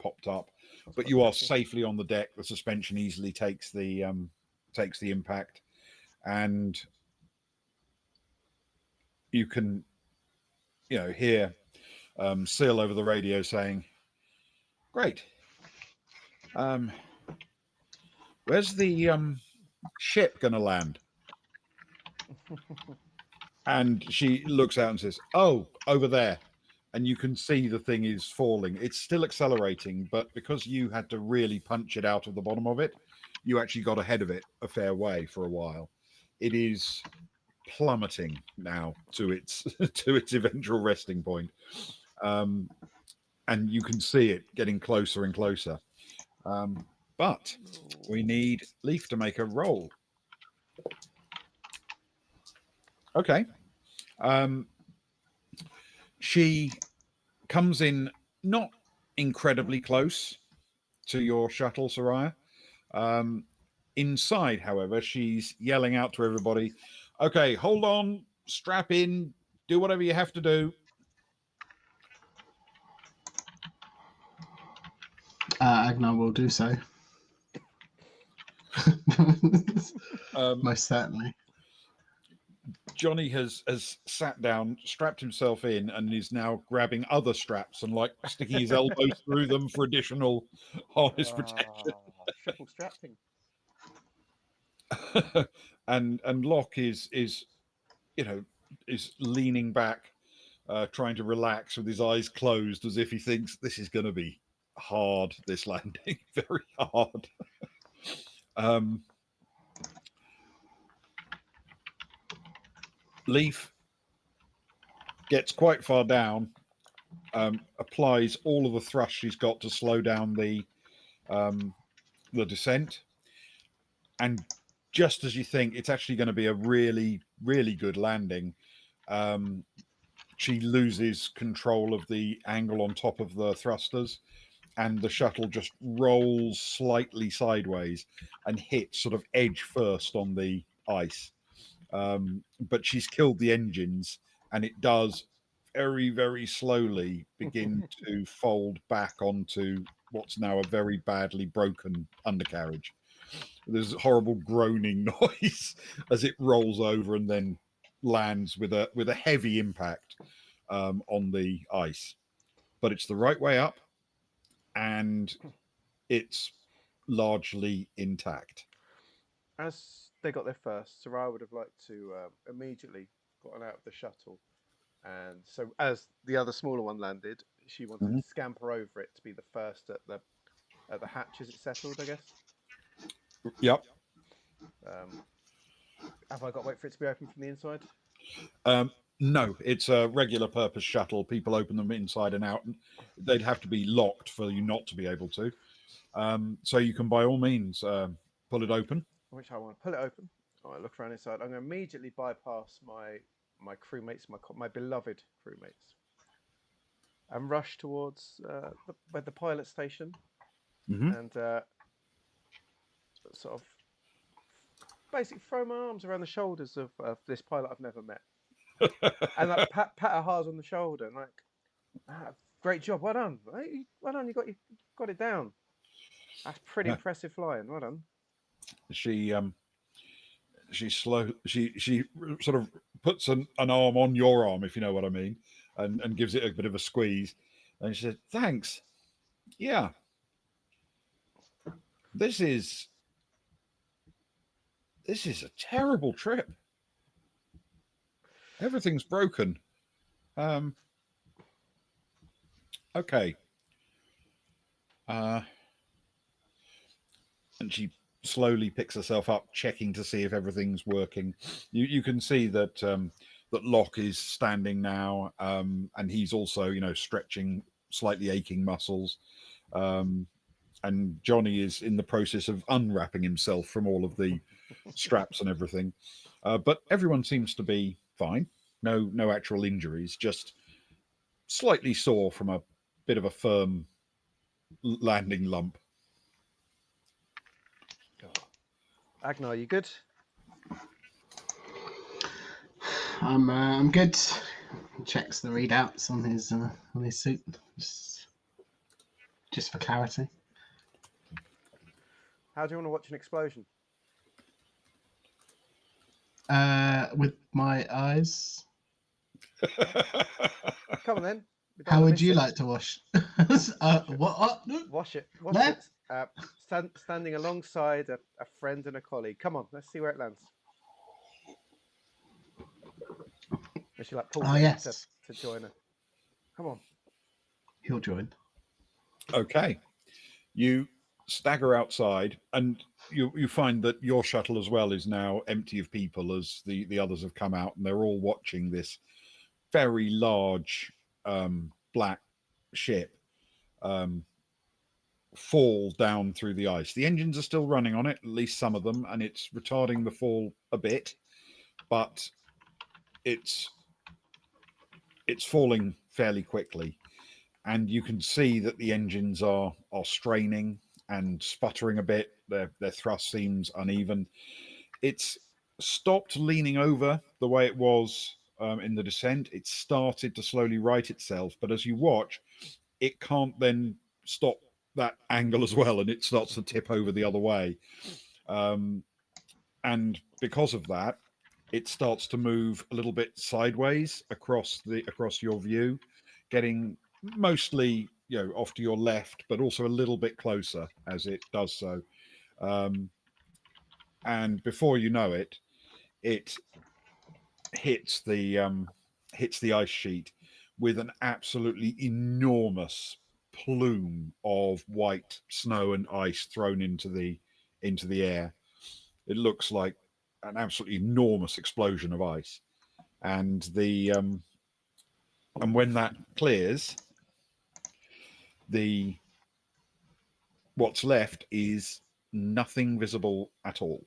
popped up. But you are safely on the deck. The suspension easily takes the impact, and you can hear Seal over the radio saying, "Great. Where's the ship going to land?" And she looks out and says, "Oh, over there." And you can see the thing is falling. It's still accelerating, but because you had to really punch it out of the bottom of it, you actually got ahead of it a fair way for a while. It is plummeting now to its eventual resting point. And you can see it getting closer and closer. But we need Leaf to make a roll. Okay. She comes in not incredibly close to your shuttle, Soraya. Inside, however, she's yelling out to everybody, "Okay, hold on, strap in, do whatever you have to do." Agnar will do so. Most certainly. Johnny has sat down, strapped himself in, and is now grabbing other straps and sticking his elbows through them for additional harness protection. Triple strapping. and Locke is leaning back, trying to relax with his eyes closed, as if he thinks this is going to be hard. This landing, very hard. Leaf gets quite far down, applies all of the thrust she's got to slow down the descent, and just as you think it's actually going to be a really, really good landing, she loses control of the angle on top of the thrusters, and the shuttle just rolls slightly sideways and hits sort of edge first on the ice. But she's killed the engines, and it does very, very slowly begin to fold back onto what's now a very badly broken undercarriage. There's a horrible groaning noise as it rolls over and then lands with a heavy impact on the ice. But it's the right way up, and it's largely intact. As they got there first, Sarai would have liked to immediately gotten out of the shuttle, and so as the other smaller one landed, she wanted Mhm. to scamper over it to be the first at the hatch as it settled, I guess. Yep. Um, have I got to wait for it to be open from the inside? Um, no, it's a regular purpose shuttle. People open them inside and out. And they'd have to be locked for you not to be able to. So you can, by all means, pull it open. Which I want to pull it open. I look around inside. I'm going to immediately bypass my crewmates, my beloved crewmates, and rush towards the pilot station Hmm. and sort of basically throw my arms around the shoulders of this pilot I've never met, and like pat her hard on the shoulder and like, great job, well done, well done, you got it down. That's pretty impressive flying. Well done. She she sort of puts an arm on your arm, if you know what I mean, and gives it a bit of a squeeze. And she said, "Thanks. Yeah, this is this is a terrible trip. Everything's broken. Um, okay." Uh, and she slowly picks herself up, checking to see if everything's working. You can see that that Locke is standing now, and he's also, stretching slightly aching muscles. Um, and Johnny is in the process of unwrapping himself from all of the straps and everything. But everyone seems to be fine. No actual injuries, just slightly sore from a bit of a firm landing lump. Oh. Agnar, you good? I'm good. Checks the readouts on his suit, just for clarity. How do you want to watch an explosion? With my eyes. Come on then. We don't How want to would miss you it. like to wash? What? Wash it. Wash Where? it. Standing alongside a friend and a colleague. Come on, let's see where it lands. And she like pulls Oh it yes, to join her. Come on. he'll join. Okay. You stagger outside, and you find that your shuttle as well is now empty of people as the others have come out, and they're all watching this very large black ship um, fall down through the ice. The engines are still running on it, at least some of them, and it's retarding the fall a bit, but it's it's falling fairly quickly. And you can see that the engines are straining and sputtering a bit. Their thrust seems uneven. It's stopped leaning over the way it was in the descent. It started to slowly right itself, but as you watch, it can't then stop that angle as well, and it starts to tip over the other way. Um, and because of that, it starts to move a little bit sideways across your view, getting mostly off to your left, but also a little bit closer as it does so. Um, and before you know it, it hits the ice sheet with an absolutely enormous plume of white snow and ice thrown into the air. It looks like an absolutely enormous explosion of ice, and when that clears, the what's left is nothing visible at all.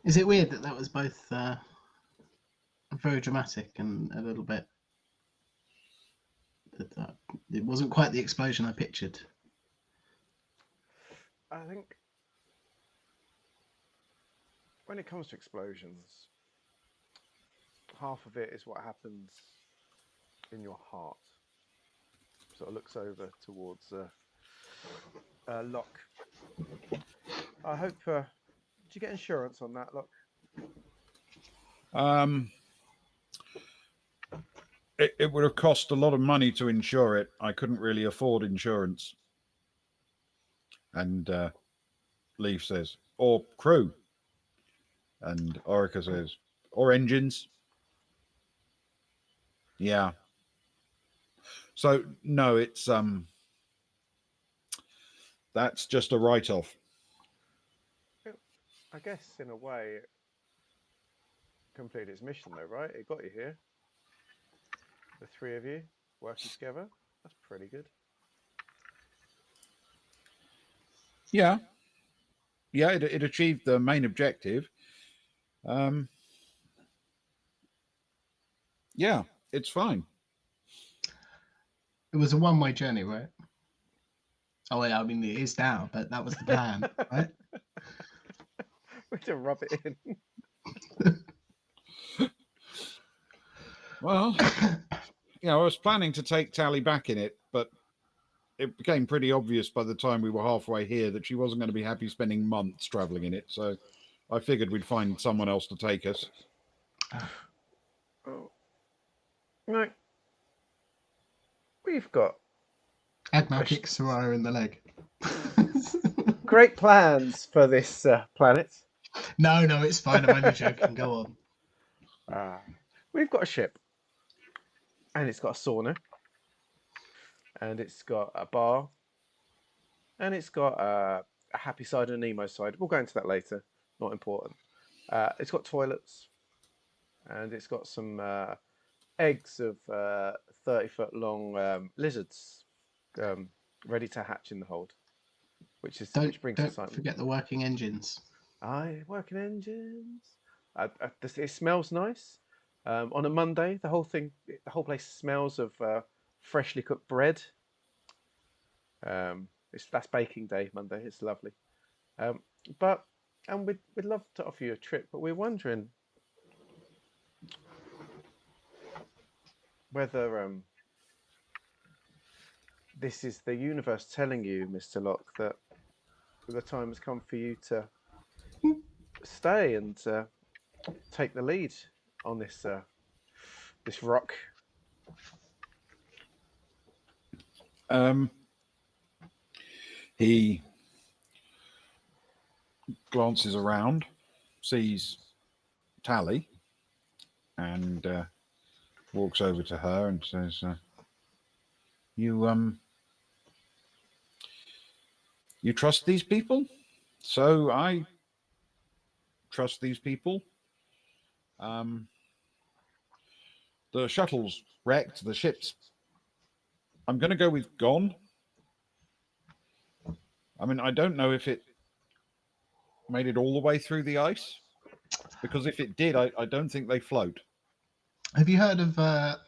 Is it weird that was both very dramatic and a little bit? It wasn't quite the explosion I pictured. I think when it comes to explosions, half of it is what happens in your heart. Sort of looks over towards Locke. I hope. Did you get insurance on that, Locke? It would have cost a lot of money to insure it. I couldn't really afford insurance. And Leaf says, or crew. And Orica says, or engines. Yeah. So no, it's that's just a write-off. I guess in a way it completed its mission though, right? It got you here. The three of you working together. That's pretty good. Yeah. Yeah, it achieved the main objective. Yeah, it's fine. It was a one-way journey, right? Oh, yeah, I mean, it is now, but that was the plan, right? We had to rub it in. Well, I was planning to take Tally back in it, but it became pretty obvious by the time we were halfway here that she wasn't going to be happy spending months traveling in it. So I figured we'd find someone else to take us. Oh. No. We've got Agnar kicks Soraya in the leg. great plans for this planet. No, it's fine. I'm only joking. Go on. We've got a ship. And it's got a sauna. And it's got a bar. And it's got a happy side and an emo side. We'll go into that later. Not important. It's got toilets. And it's got some eggs of 30-foot long lizards ready to hatch in the hold. Which brings don't excitement. forget the working engines. Working engines. It smells nice. On a Monday, the whole place smells of freshly cooked bread. That's baking day, Monday. It's lovely. And we'd love to offer you a trip, but we're wondering whether this is the universe telling you, Mr. Locke, that the time has come for you to stay and take the lead on this rock. He glances around, sees Tally, and walks over to her and says, "You trust these people? So I trust these people. The shuttle's wrecked. The ship's. I'm going to go with gone. I mean, I don't know if it made it all the way through the ice, because if it did, I don't think they float." Have you heard of a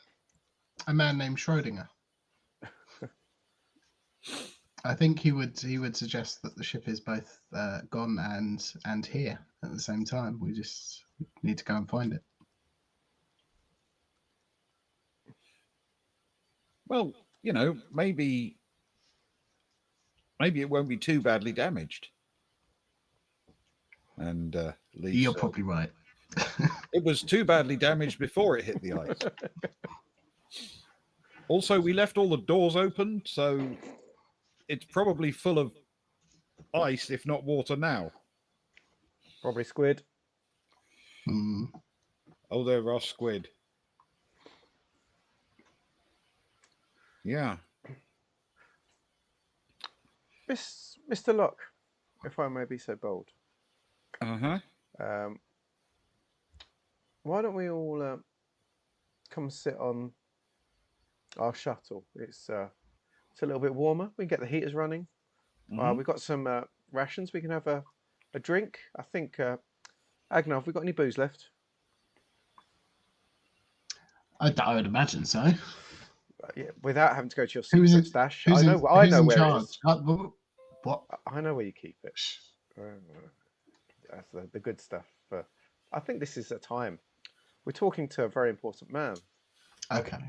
man named Schrodinger? I think he would suggest that the ship is both gone and here at the same time. We just need to go and find it. Well, maybe it won't be too badly damaged. And Lee You're said, probably right. "It was too badly damaged before it hit the ice. Also, we left all the doors open, so it's probably full of ice, if not water now." Probably squid. Oh, there are squid. Yeah. Mr. Locke, if I may be so bold. Uh-huh. Why don't we all come sit on our shuttle? It's a little bit warmer. We can get the heaters running. We've got some rations. We can have a drink. I think, Agnar, have we got any booze left? I would imagine so. Yeah, without having to go to your Who's secret in- stash. who's I know where it is. What? I know where you keep it. That's the good stuff. But I think this is a time We're talking to a very important man, Okay. and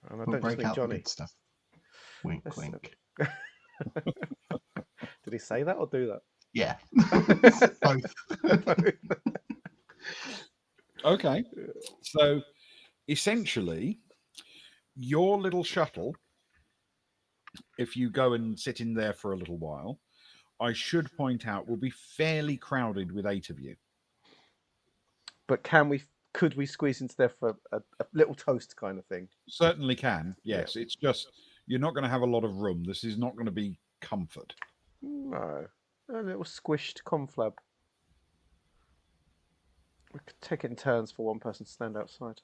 I We'll don't just break mean out the Johnny. good stuff. Wink, Let's, wink. Did he say that or do that? Yeah. Both. Okay. So essentially, your little shuttle, if you go and sit in there for a little while, I should point out, will be fairly crowded with 8 of you. But could we squeeze into there for a little toast kind of thing? Certainly can, yes. It's just you're not going to have a lot of room. This is not going to be comfort. No, a little squished conflab. We could take it in turns for one person to stand outside.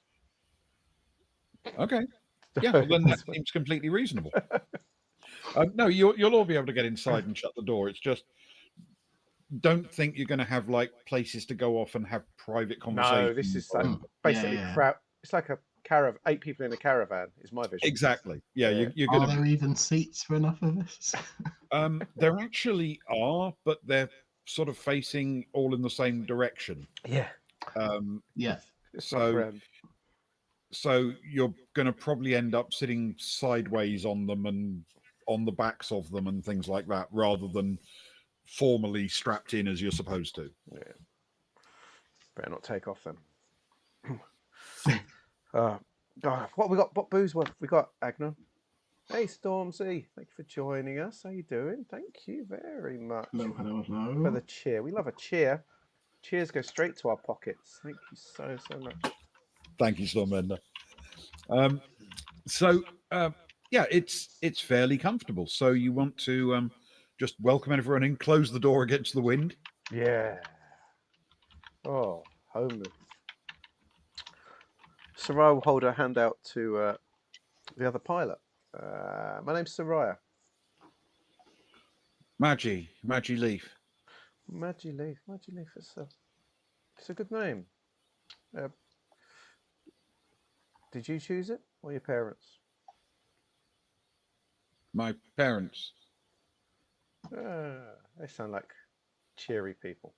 Okay. Yeah, well, then that seems completely reasonable. No, you'll all be able to get inside and shut the door. It's just don't think you're going to have like places to go off and have private conversations. No, this is like basically Yeah. crowd. It's like a caravan. 8 people in a caravan is my vision. Exactly. Yeah, Yeah. you're Are going to. there even seats for enough of us? There actually are, but they're sort of facing all in the same direction. Yeah, Yeah. it's not So, grand. so you're going to probably end up sitting sideways on them and on the backs of them and things like that, rather than formally strapped in as you're supposed to. Yeah, better not take off then. What we got? What booze we got, Agner? Hey, Stormzy, thank you for joining us. How you doing? Thank you very much for the cheer. We love a cheer. Cheers go straight to our pockets. Thank you so much. Thank you, Stormender. Yeah, it's fairly comfortable. So you want to just welcome everyone in, close the door against the wind. Yeah. Oh, homely. Soraya will hold her hand out to the other pilot. My name's Soraya. Maggie Leaf. Maggie Leaf. It's a good name. Did you choose it or your parents? My parents. They sound like cheery people.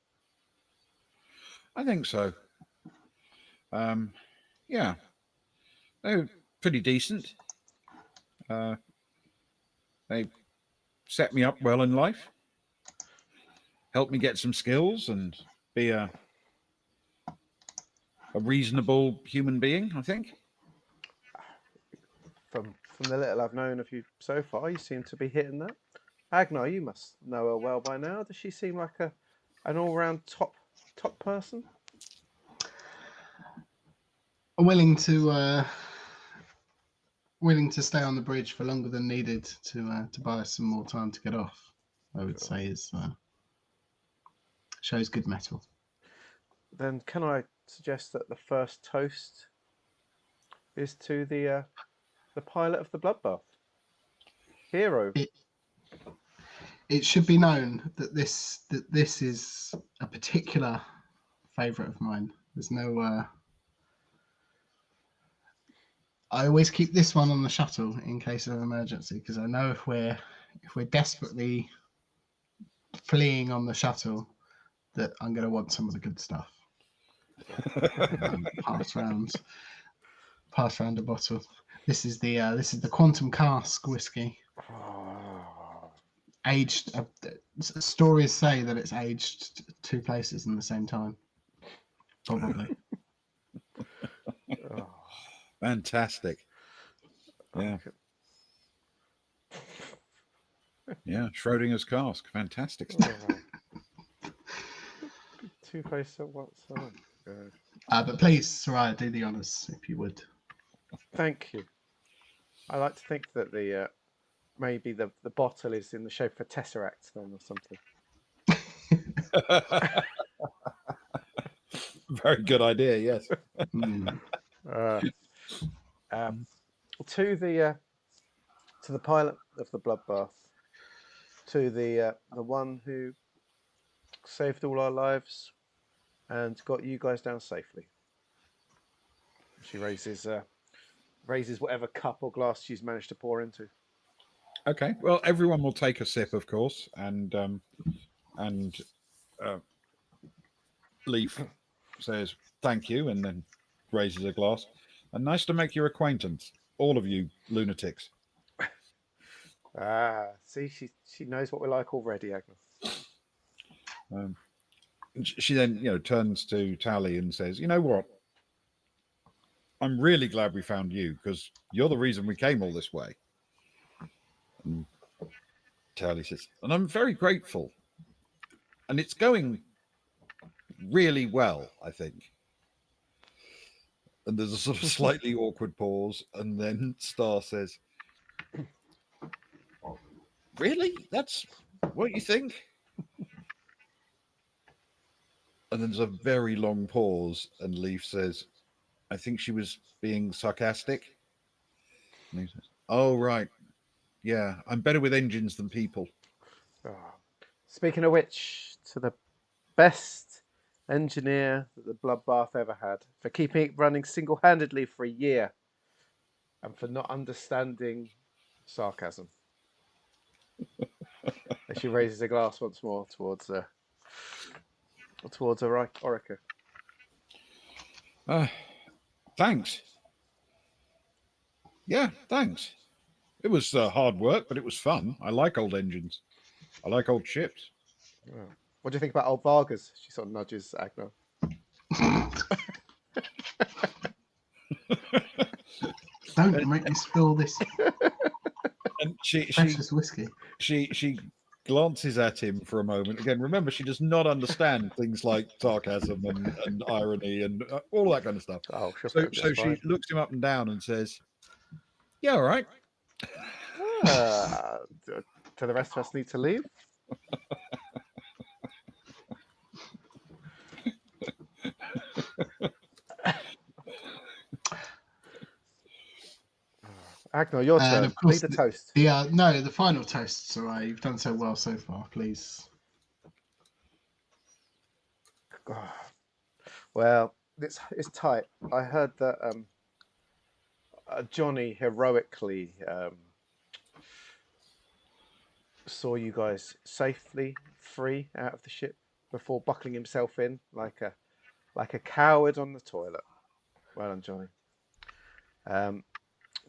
I think so. Yeah, they're pretty decent. They set me up well in life, helped me get some skills and be a reasonable human being, I think. From the little I've known of you so far, you seem to be hitting that. Agnar, you must know her well by now. Does she seem like an all-round top person? Willing to stay on the bridge for longer than needed to buy us some more time to get off. I would say is shows good mettle. Then can I suggest that the first toast is to the pilot of the Bloodbath, hero. It should be known that this is a particular favourite of mine. There's no. I always keep this one on the shuttle in case of emergency, because I know if we're desperately fleeing on the shuttle, that I'm going to want some of the good stuff. Pass round a bottle. This is the Quantum Cask whiskey. Aged. Stories say that it's aged 2 places in the same time. Probably. Fantastic. Yeah. Yeah, Schrodinger's cask. Fantastic stuff. 2 places at once. Oh, good. But please, Soraya, do the honours if you would. Thank you. I like to think that the maybe the bottle is in the shape of a tesseract then or something. Very good idea. Yes. To the pilot of the Bloodbath, to the one who saved all our lives and got you guys down safely. She raises whatever cup or glass she's managed to pour into. Okay. Well, everyone will take a sip, of course, and Leaf says thank you, and then raises a glass. And nice to make your acquaintance, all of you lunatics. See, she knows what we're like already, Agnes. Um, she then, turns to Tally and says, "You know what? I'm really glad we found you because you're the reason we came all this way." And Tally says, "And I'm very grateful. And it's going really well, I think." And there's a sort of slightly awkward pause, and then Star says, "Really? That's what you think?" And then there's a very long pause, and Leaf says, "I think she was being sarcastic." And he says, "Oh, right. Yeah, I'm better with engines than people." Oh. Speaking of which, to the best engineer that the Bloodbath ever had, for keeping it running single-handedly for a year, and for not understanding sarcasm. And she raises a glass once more towards Orica. Thanks. Yeah, thanks. It was hard work, but it was fun. I like old engines. I like old ships. Oh. What do you think about old Vargas? She sort of nudges Agnar. Don't make me spill this And she precious whiskey. she glances at him for a moment. Again, remember, she does not understand things like sarcasm and irony and all that kind of stuff. Oh, she'll So, fit him just she fine. looks him up and down and says, "Yeah, all right." Do the rest of us need to leave? Agnar, your And turn. of course, Lead the toast. the final toast, Sarai. You've done so well so far. Please. Well, it's tight. I heard that Johnny heroically saw you guys safely free out of the ship before buckling himself in like a coward on the toilet. Well done, Johnny.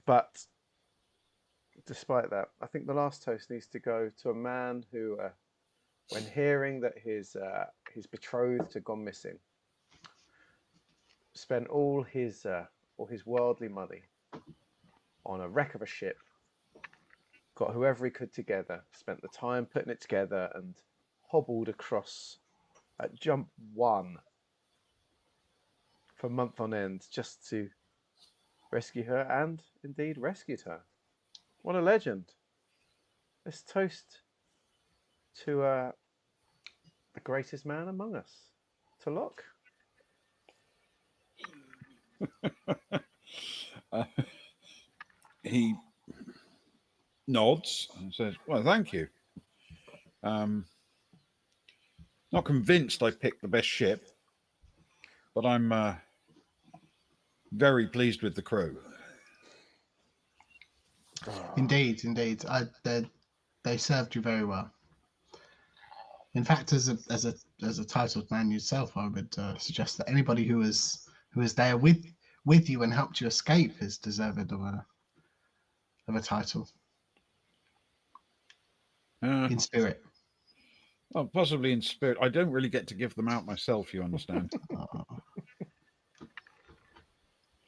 But despite that, I think the last toast needs to go to a man who, when hearing that his betrothed had gone missing, spent all his worldly money on a wreck of a ship, got whoever he could together, spent the time putting it together, and hobbled across at jump one for a month on end just to rescue her, and indeed rescued her. What a legend! Let's toast to the greatest man among us, to Locke. He nods and says, "Well, thank you. Not convinced I picked the best ship, but I'm very pleased with the crew." Indeed. They served you very well. In fact, as a titled man yourself, I would suggest that anybody who was there with you and helped you escape is deserved of a title in spirit. Well, possibly in spirit. I don't really get to give them out myself, you understand.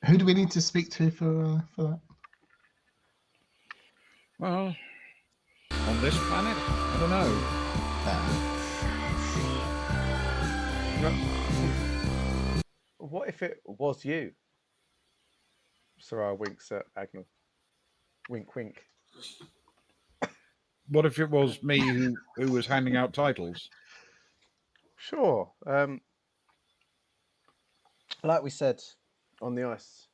Who do we need to speak to for that? Well, on this planet, I don't know. What if it was you? Sarah winks at Agnar. Wink, wink. What if it was me who was handing out titles? Sure. Like we said on the ice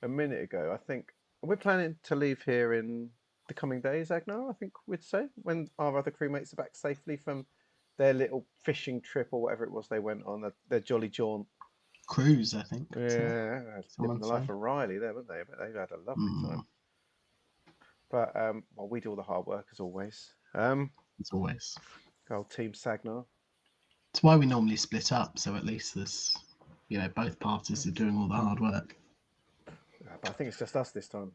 a minute ago, I think we're planning to leave here in the coming days, Agnar, I think we'd say, when our other crewmates are back safely from their little fishing trip or whatever it was they went on, their jolly jaunt. Cruise, I think. Yeah, living the life of Riley there, weren't they? But they've had a lovely time. But well, we do all the hard work as always. As always. Old Team Sagnar. It's why we normally split up, so at least there's both parties are doing all the hard work. But I think it's just us this time.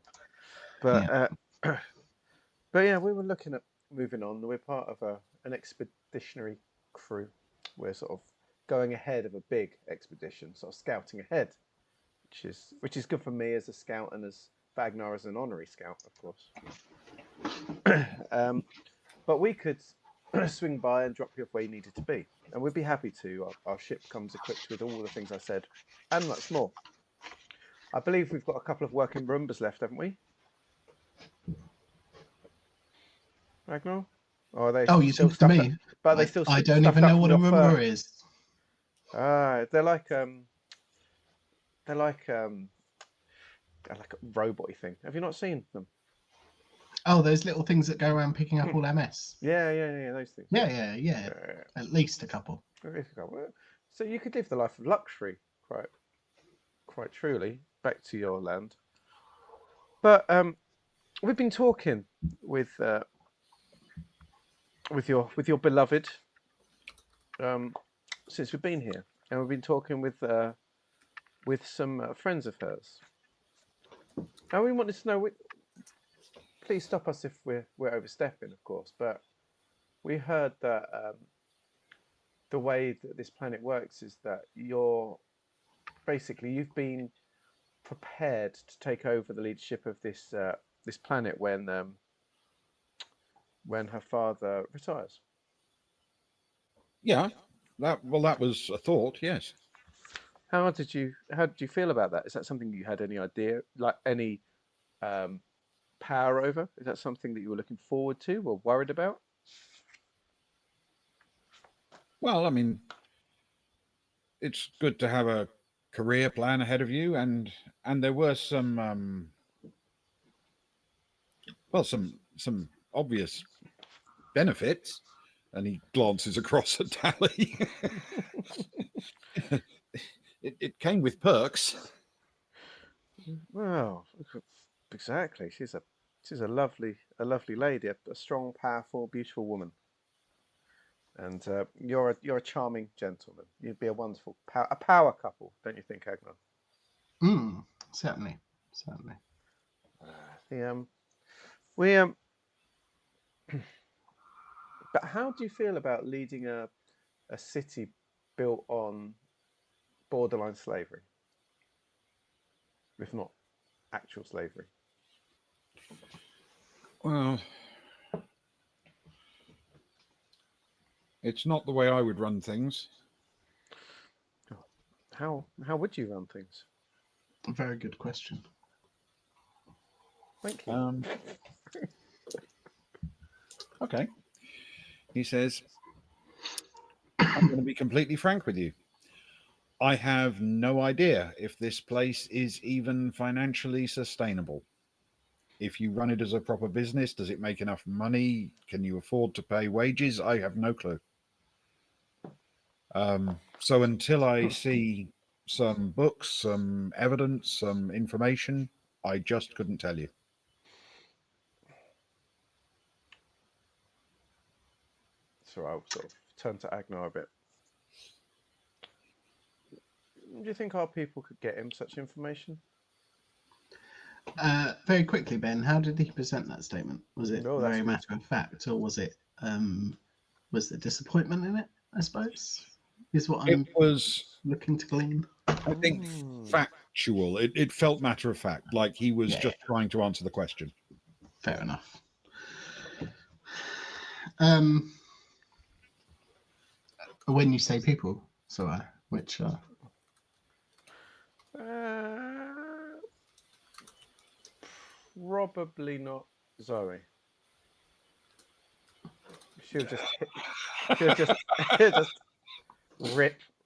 But but yeah, we were looking at moving on. We're part of an expeditionary crew. We're sort of going ahead of a big expedition, sort of scouting ahead, which is good for me as a scout and as Fagnar as an honorary scout, of course. But we could swing by and drop you off where you needed to be, and we'd be happy to. Our ship comes equipped with all the things I said and much more. I believe we've got a couple of working Roombas left, haven't we? Ragnar? Or are they You still talk to stuffed me? up? But are they still I don't stuffed even up know from what a your fur? Roomba is. They're like a robot-y thing. Have you not seen them? Oh, those little things that go around picking up all MS. Yeah, those things. Yeah. At least a couple. So you could live the life of luxury, quite truly, back to your land. But we've been talking with your beloved since we've been here, and we've been talking with some friends of hers. And we wanted to know. Please stop us if we're overstepping, of course. But we heard that the way that this planet works is that you've been prepared to take over the leadership of this planet when her father retires. Yeah, that was a thought. Yes. How did you feel about that? Is that something you had any idea, like any power over? Is that something that you were looking forward to or worried about? Well, I mean, it's good to have a career plan ahead of you, and there were some some obvious benefits. And he glances across at Tally. it came with perks. Well, exactly. She's a lovely lady, a strong, powerful, beautiful woman. And you're a charming gentleman. You'd be a wonderful a power couple, don't you think, Agnar? Certainly. But how do you feel about leading a city built on borderline slavery, if not actual slavery? Well, it's not the way I would run things. How would you run things? A very good question. Thank you. Okay. He says, I'm going to be completely frank with you. I have no idea if this place is even financially sustainable. If you run it as a proper business, does it make enough money? Can you afford to pay wages? I have no clue. So until I see some books, some evidence, some information, I just couldn't tell you. So I'll sort of turn to Agnar a bit. Do you think our people could get him such information? Very quickly, Ben, how did he present that statement? Was it that's very good. matter of fact, or was it was there disappointment in it? I suppose is what I'm looking to glean. I think factual. It felt matter of fact, like he was just trying to answer the question. Fair enough. When you say people, which probably not Zoe. She'll just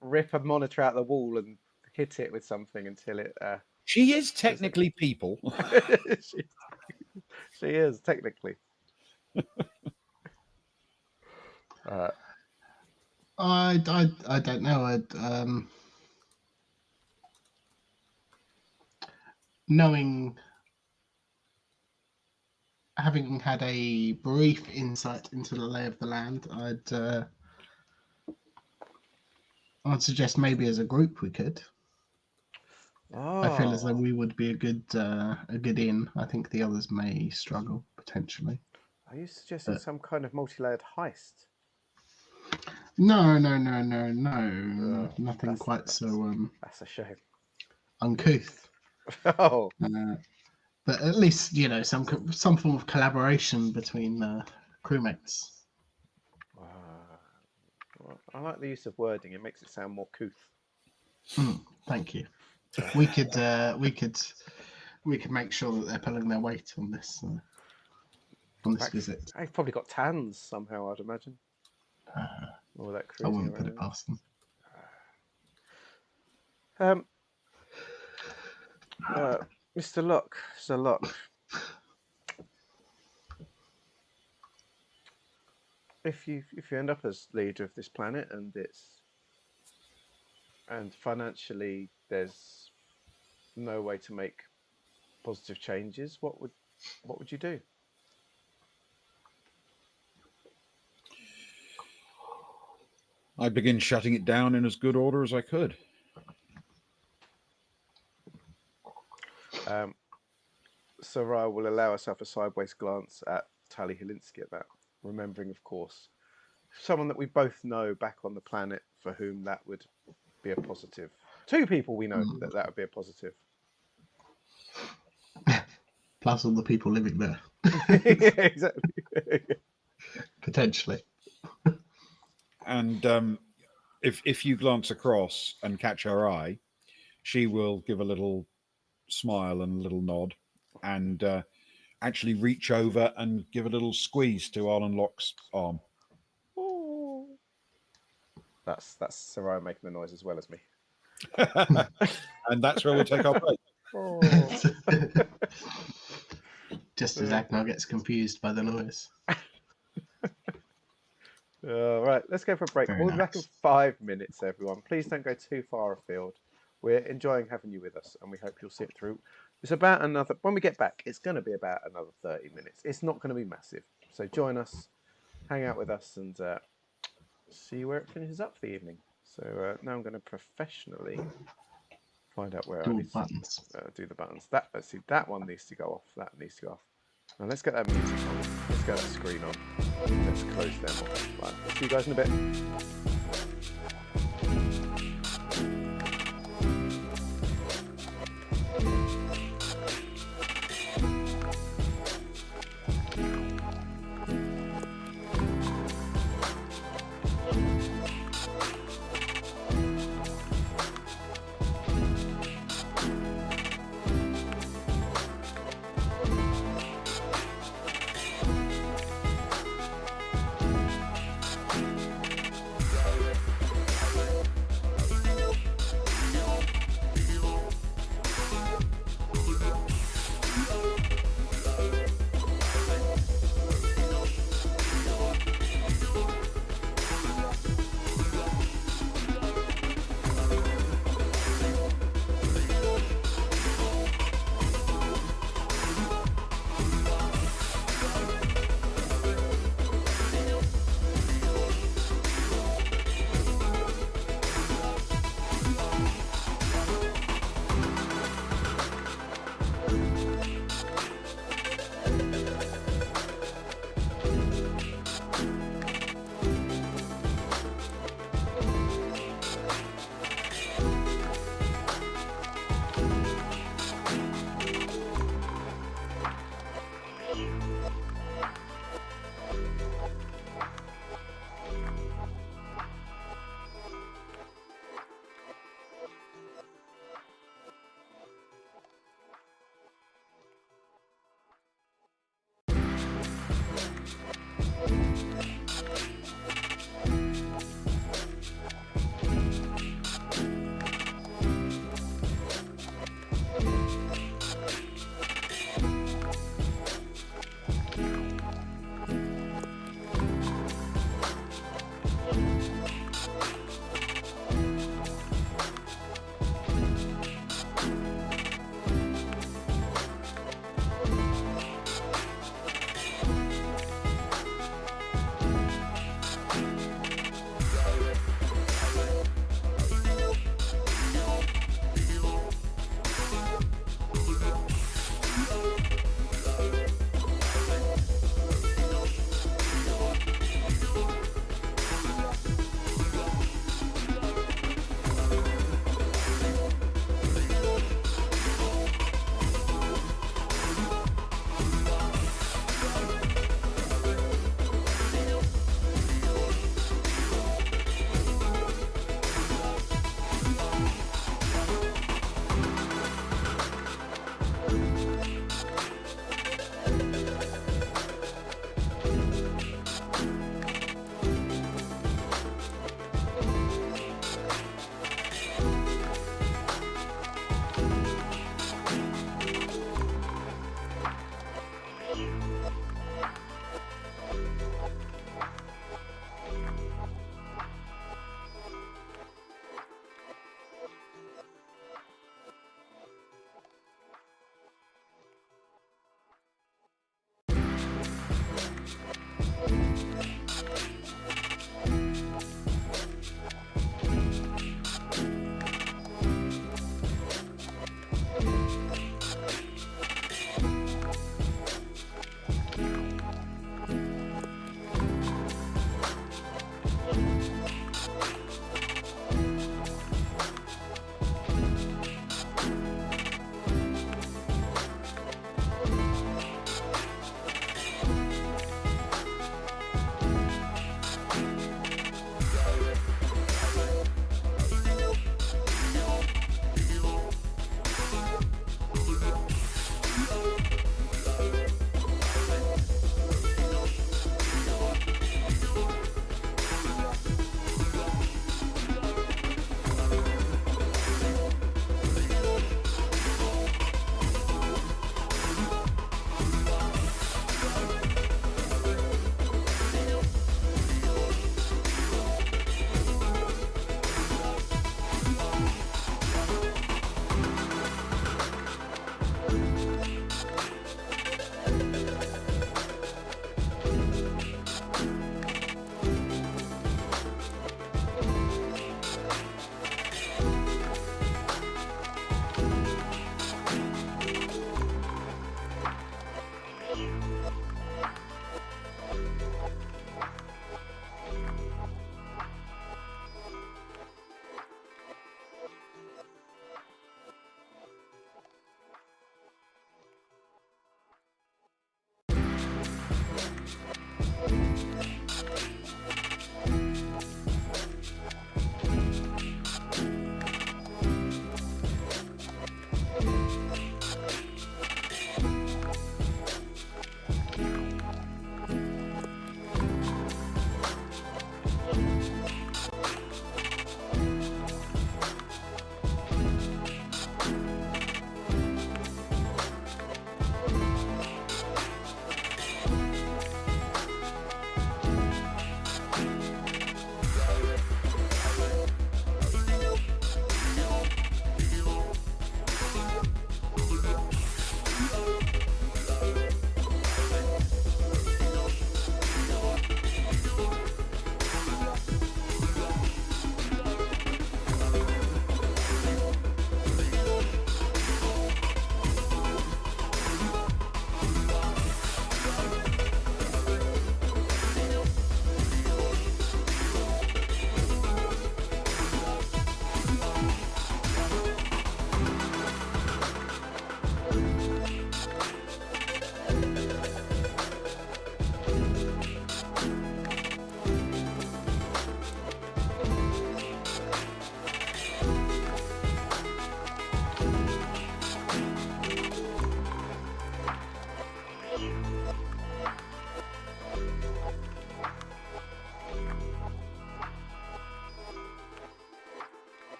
rip a monitor out the wall and hit it with something until it. She is technically people. she is technically. I don't know. Having had a brief insight into the lay of the land, I'd suggest maybe as a group we could. I feel as though Oh, we would be a good in. I think the others may struggle potentially. are you suggesting But some kind of multi-layered heist? no, no, no, no, no, Oh, nothing quite so that's a shame. uncouth. Oh, But at least some form of collaboration between crewmates. well, I like the use of wording. It makes it sound more couth. Thank you. We could make sure that they're pulling their weight on this visit. I've probably got tans somehow, I'd imagine. All that I cruising wouldn't put it around. past them. Mr. Locke, Sir Locke, if you end up as leader of this planet and financially there's no way to make positive changes, what would you do? I begin shutting it down in as good order as I could. Sarai will allow herself a sideways glance at Tali Helinski at that, remembering, of course, someone that we both know back on the planet for whom that would be a positive. Two people we know that would be a positive. Plus all the people living there. Yeah, exactly. Potentially. And if you glance across and catch her eye, she will give a little smile and a little nod, and actually reach over and give a little squeeze to Arlen Locke's arm. Oh. That's Sarai making the noise as well as me. And that's where we'll take our break. Oh. Just as Agnar gets confused by the noise. All right, let's go for a break. Very We'll be back in nice. 5 minutes, everyone. Please don't go too far afield. We're enjoying having you with us, and we hope you'll sit through. It's about another, when we get back, it's going to be about another 30 minutes. It's not going to be massive. So join us, hang out with us, and see where it finishes up for the evening. So now I'm going to professionally find out where I Do need to buttons. do the buttons. Let's see, that one needs to go off. That needs to go off. Now let's get that music on. Let's get that screen on. Let's close them off. Right, I'll see you guys in a bit.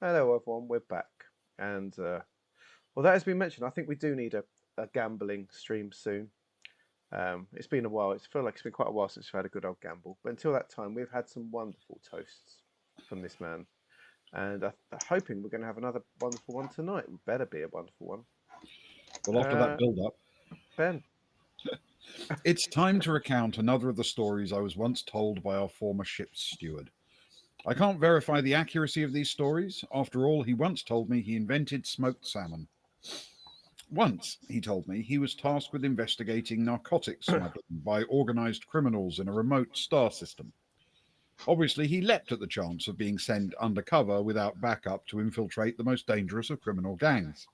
Hello, everyone. We're back, and well, that has been mentioned. I think we do need a gambling stream soon. It's been a while. It's feel like it's been quite a while since we've had a good old gamble. But until that time, we've had some wonderful toasts from this man, and I'm hoping we're going to have another wonderful one tonight. It better be a wonderful one. Well, after that build-up, Ben. it's time to recount another of the stories I was once told by our former ship's steward. I can't verify the accuracy of these stories. After all, he once told me he invented smoked salmon. Once, he told me, he was tasked with investigating narcotics smuggling by organized criminals in a remote star system. Obviously, he leapt at the chance of being sent undercover without backup to infiltrate the most dangerous of criminal gangs.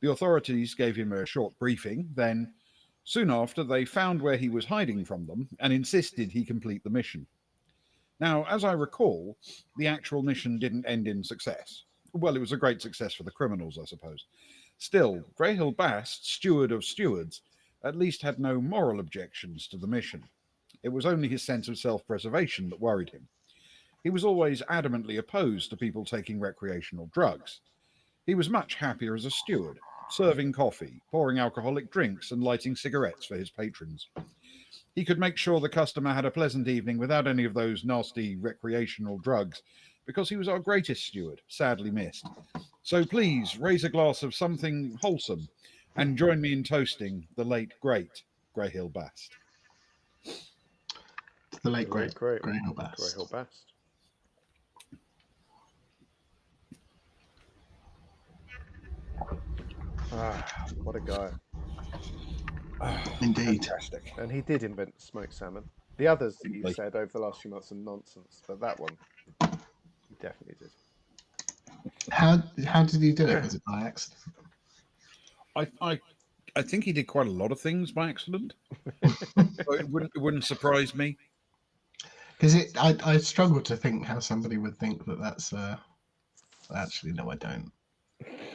The authorities gave him a short briefing, then, soon after, they found where he was hiding from them and insisted he complete the mission. Now, as I recall, the actual mission didn't end in success. Well, it was a great success for the criminals, I suppose. Still, Greyhill Bast, steward of stewards, at least had no moral objections to the mission. It was only his sense of self-preservation that worried him. He was always adamantly opposed to people taking recreational drugs. He was much happier as a steward, serving coffee, pouring alcoholic drinks, and lighting cigarettes for his patrons. He could make sure the customer had a pleasant evening without any of those nasty recreational drugs, because he was our greatest steward, sadly missed. So please raise a glass of something wholesome and join me in toasting the late, great Greyhill Bast. The late great Greyhill Bast. Greyhill Bast. Ah, what a guy. Indeed. Fantastic. And he did invent smoked salmon. The others that you've said over the last few months are nonsense, but that one, he definitely did. How did he do it? Was it by accident? I think he did quite a lot of things by accident. So it wouldn't surprise me. Because I struggle to think how somebody would think that that's actually no, I don't.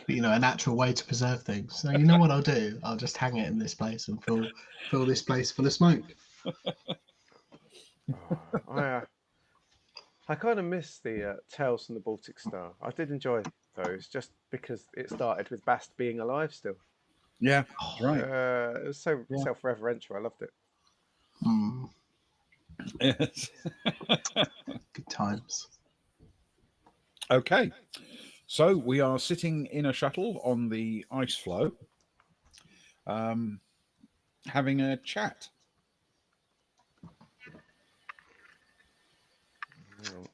But, a natural way to preserve things. So you know what I'll do? I'll just hang it in this place and fill this place full of smoke. I kind of miss the Tales from the Baltic Star. I did enjoy those just because it started with Bast being alive still. Yeah, right. It was so self-referential. I loved it. Yes. Good times. Okay. So we are sitting in a shuttle on the ice floe, having a chat. So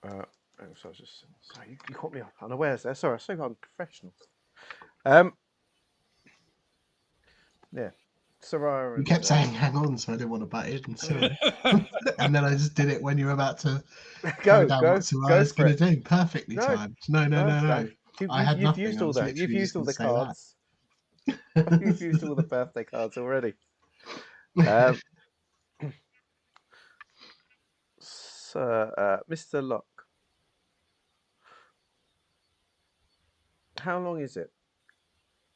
I was just sorry, you caught me unawares there. Sorry, I was so unprofessional. Yeah, Soraya. You kept saying "hang on," so I didn't want to butt in. Sorry. And then I just did it when you were about to go down what Soraya's going to do. Perfectly timed. No. I had you've nothing. used all that. You've used all the cards. You've used all the birthday cards already. So, Mr. Locke, how long is it?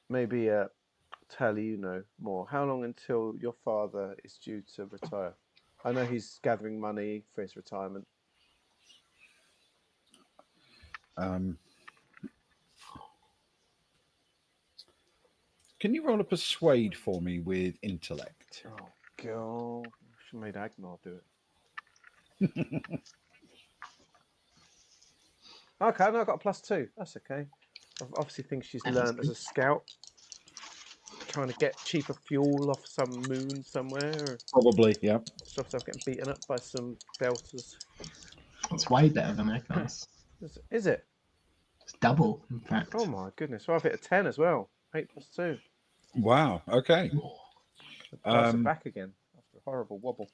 Maybe Tally, you know more. How long until your father is due to retire? I know he's gathering money for his retirement. Can you roll a persuade for me with intellect? Oh, God. I should have made Agnar do it. Okay, no, I got a +2. That's okay. Obviously, things she's learned as a scout. Trying to get cheaper fuel off some moon somewhere. Probably, yeah. Stop herself getting beaten up by some deltas. It's way better than Agnar's. Is it? It's double, in fact. Oh my goodness! So I've hit a 10 as well. 8 + 2. Wow. Okay. Dice are back again after a horrible wobble.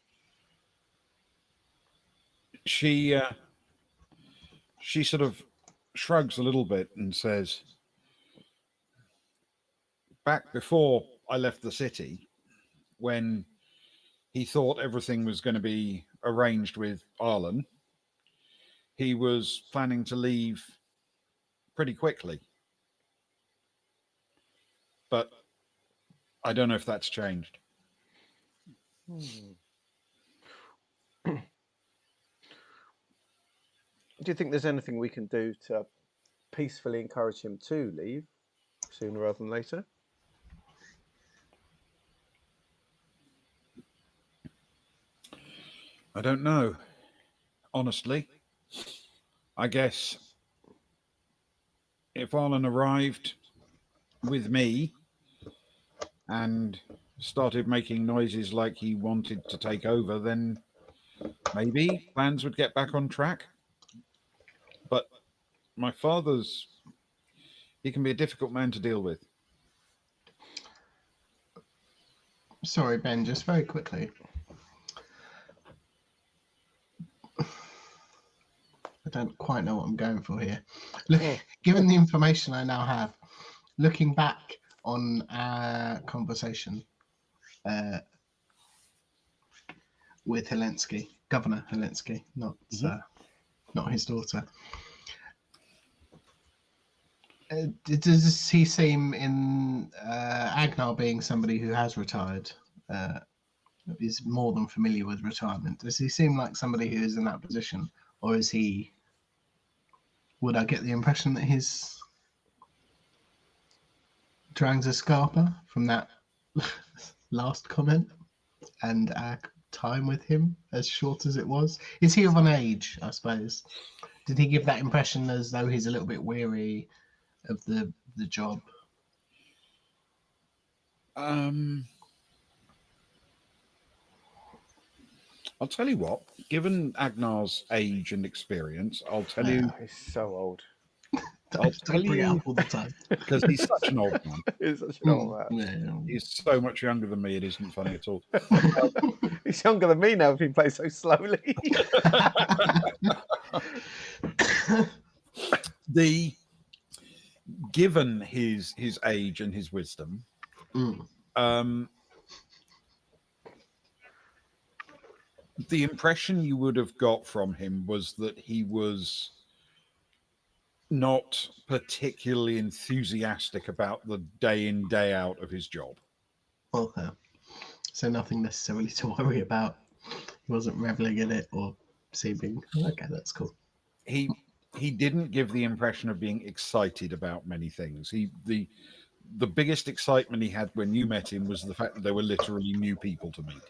She sort of shrugs a little bit and says, "Back before I left the city, when he thought everything was going to be arranged with Arlen, he was planning to leave pretty quickly. But I don't know if that's changed." do you think there's anything we can do to peacefully encourage him to leave sooner rather than later? I don't know. Honestly, I guess if Arlen arrived with me and started making noises like he wanted to take over, then maybe plans would get back on track. But my father's, he can be a difficult man to deal with. Sorry, Ben, just very quickly. I don't quite know what I'm going for here. Look, given the information I now have, looking back on our conversation with Helensky, Governor Helensky, not his daughter. Does he seem in Agnar being somebody who has retired, is more than familiar with retirement? Does he seem like somebody who is in that position, or is he? Would I get the impression that he's Drangza Scarpa from that last comment and our time with him, as short as it was? Is he of an age, I suppose? Did he give that impression as though he's a little bit weary of the job? I'll tell you what, given Agnar's age and experience, I'll tell you, He's so old. I'll tell bring it you, up all the time. because he's such an old man. He's such an old man. Yeah. He's so much younger than me, it isn't funny at all. He's younger than me now. If he plays so slowly. Given his age and his wisdom, the impression you would have got from him was that he was not particularly enthusiastic about the day in, day out of his job. Okay. So nothing necessarily to worry about. He wasn't reveling in it or seeming. Okay, that's cool. He didn't give the impression of being excited about many things. The biggest excitement he had when you met him was the fact that there were literally new people to meet.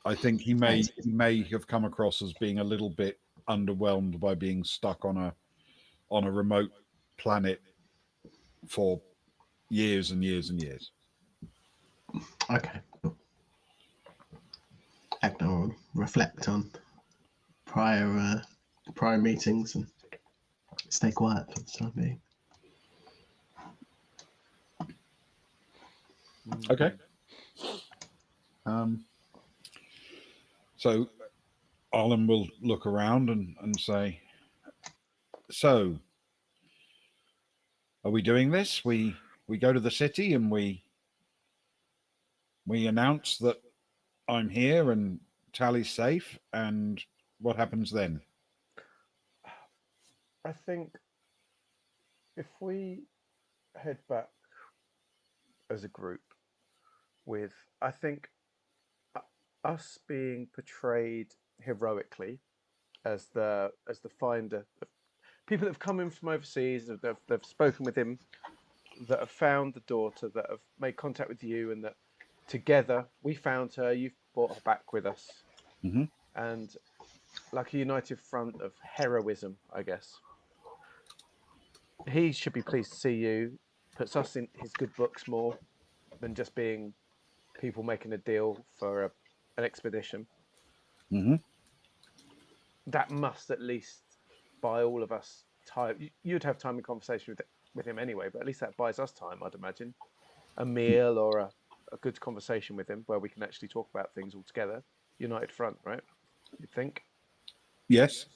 I think he may have come across as being a little bit underwhelmed by being stuck on a remote planet for years and years and years. Okay, cool. Agnar will reflect on prior meetings and stay quiet for the time being. Okay. So Arlen will look around and say, so are we doing this? We go to the city and we announce that I'm here and Tally's safe, and what happens then? I think if we head back as a group with, I think, us being portrayed heroically as the finder of people that have come in from overseas, they've spoken with him, that have found the daughter, that have made contact with you, and that together we found her. You've brought her back with us, and like a united front of heroism, I guess. He should be pleased to see you. Puts us in his good books more than just being people making a deal for an expedition. That must at least buy all of us time. You'd have time in conversation with him anyway, but at least that buys us time, I'd imagine. A meal or a good conversation with him where we can actually talk about things all together. United front, right? You'd think. Yes.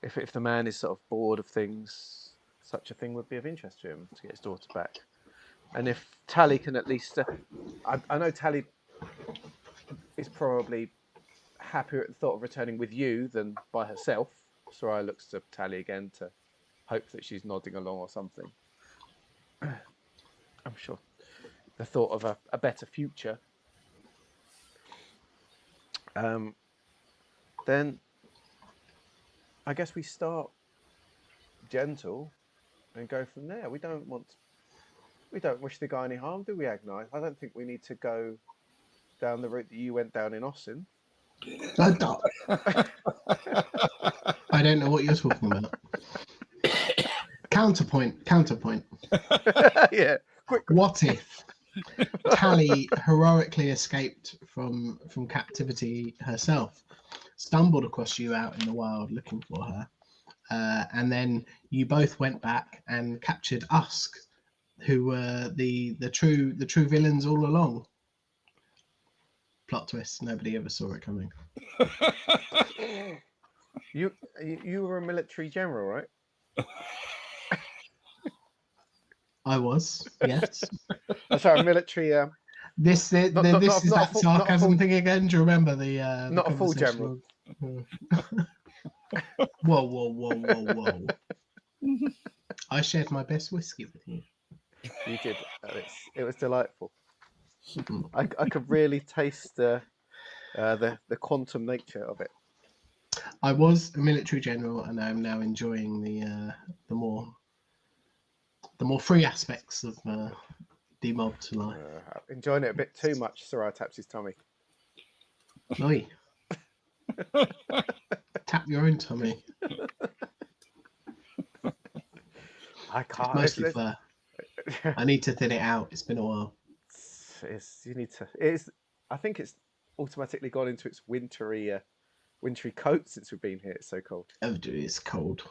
If the man is sort of bored of things, such a thing would be of interest to him to get his daughter back. And if Tally can at least, I know Tally is probably happier at the thought of returning with you than by herself. Soraya looks to Tally again to hope that she's nodding along or something. I'm sure the thought of a better future. Then I guess we start gentle and go from there. We don't wish the guy any harm, do we, Agni? I don't think we need to go down the route that you went down in Austin. I don't know what you're talking about. Counterpoint. Yeah. Quick. What if Tally heroically escaped from captivity herself, stumbled across you out in the wild looking for her, and then you both went back and captured Usk, who were the true villains all along. Plot twist: nobody ever saw it coming. You were a military general, right? I was, yes. I'm sorry, military. This is not that full- sarcasm thing again. Do you remember the not a full conversation general. Whoa. I shared my best whiskey with you. You did. It was delightful. I could really taste the quantum nature of it. I was a military general, and I'm now enjoying the more free aspects of demobbed life. Enjoying it a bit too much. Sarai taps his tummy. Oi. Tap your own tummy. I can't. It's mostly fur. I need to thin it out. It's been a while. I think it's automatically gone into its wintry coat since we've been here. It's so cold. Oh, dude, it's cold.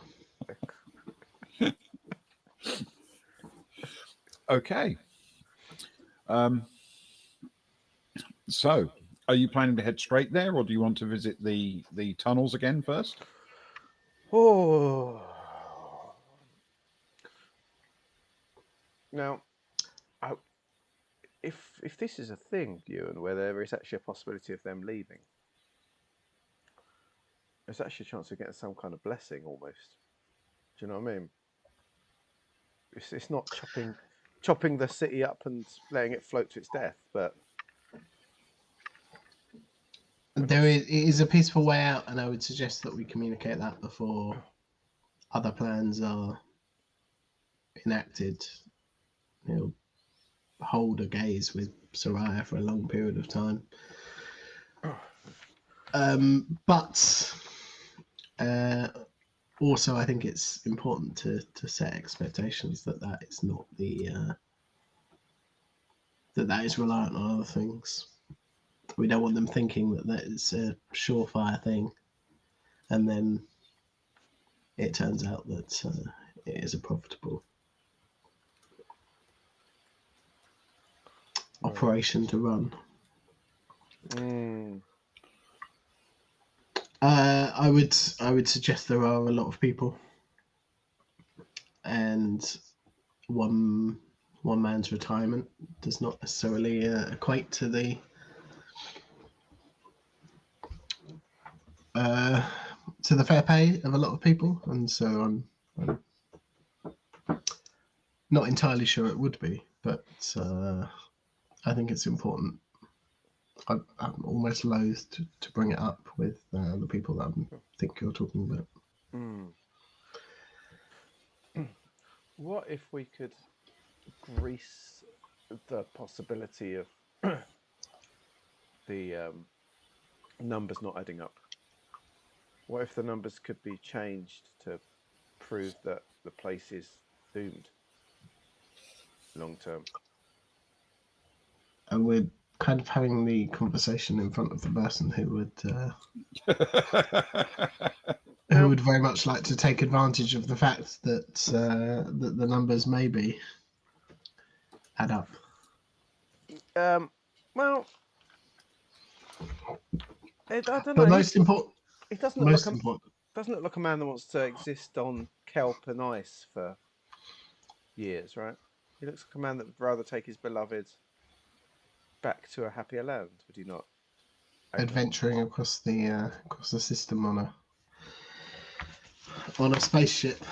Okay. So, are you planning to head straight there, or do you want to visit the tunnels again first? Oh. Now, if this is a thing, Ewan, where there is actually a possibility of them leaving, there's actually a chance of getting some kind of blessing almost. Do you know what I mean? It's not chopping the city up and letting it float to its death, but It is a peaceful way out, and I would suggest that we communicate that before other plans are enacted. Hold a gaze with Soraya for a long period of time. But also, I think it's important to set expectations that is not that is reliant on other things. We don't want them thinking that is a surefire thing, and then it turns out that it is a profitable operation to run. I would suggest there are a lot of people, and one man's retirement does not necessarily equate to the fair pay of a lot of people, and so I'm not entirely sure it would be, but I think it's important. I'm almost loath to bring it up with the people that I think you're talking about. What if we could grease the possibility of the numbers not adding up? What if the numbers could be changed to prove that the place is doomed long term? And we're kind of having the conversation in front of the person who would very much like to take advantage of the fact that that the numbers maybe add up. Well, I don't know. But most important, It doesn't look like a man that wants to exist on kelp and ice for years, right? He looks like a man that would rather take his beloved back to a happier land, would he not? adventuring across the system on a spaceship,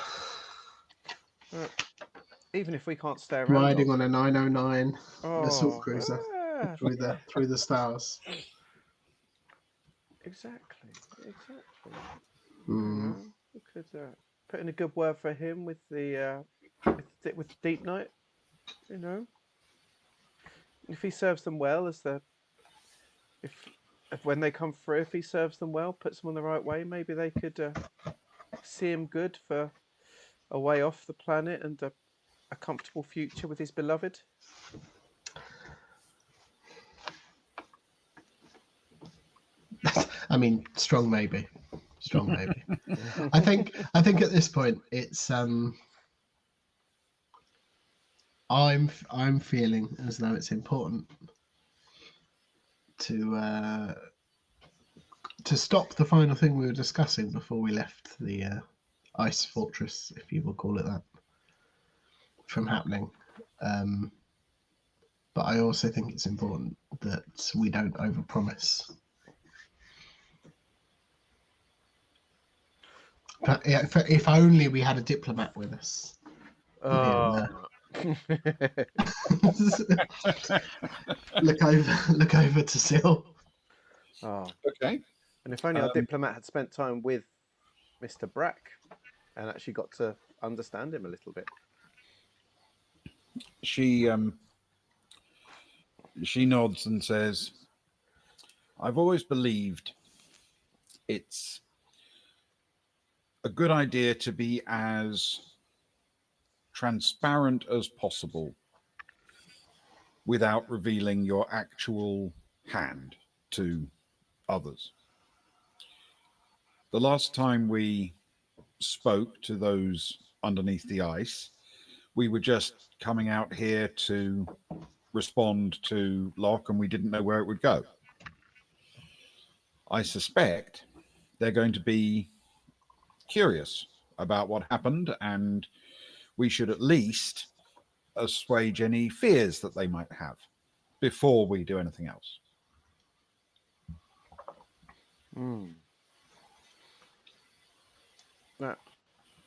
even if we can't stay around, riding on a 909 assault cruiser through the stars. Exactly. Mm. We Could put in a good word for him with the with Deep Night. You know, if he serves them well, if when they come through, if he serves them well, puts them on the right way, maybe they could see him good for a way off the planet and a comfortable future with his beloved. I mean, strong maybe. I think at this point it's I'm feeling as though it's important to stop the final thing we were discussing before we left the ice fortress, if you will call it that, from happening. But I also think it's important that we don't overpromise. But if only we had a diplomat with us. Oh. Look over to Sil. Oh. Okay. And if only our diplomat had spent time with Mr. Brack and actually got to understand him a little bit. She nods and says, "I've always believed it's a good idea to be as transparent as possible without revealing your actual hand to others. The last time we spoke to those underneath the ice, we were just coming out here to respond to Locke and we didn't know where it would go. I suspect they're going to be curious about what happened, and we should at least assuage any fears that they might have before we do anything else." That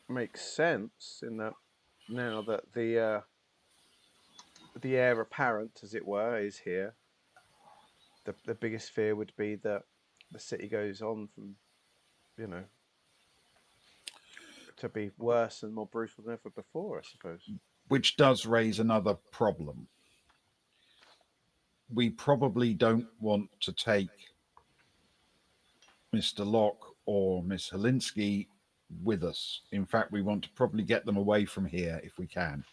makes sense in that now that the heir apparent, as it were, is here, the biggest fear would be that the city goes on from, to be worse and more brutal than ever before, I suppose. Which does raise another problem. We probably don't want to take Mr. Locke or Miss Helinsky with us. In fact, we want to probably get them away from here if we can.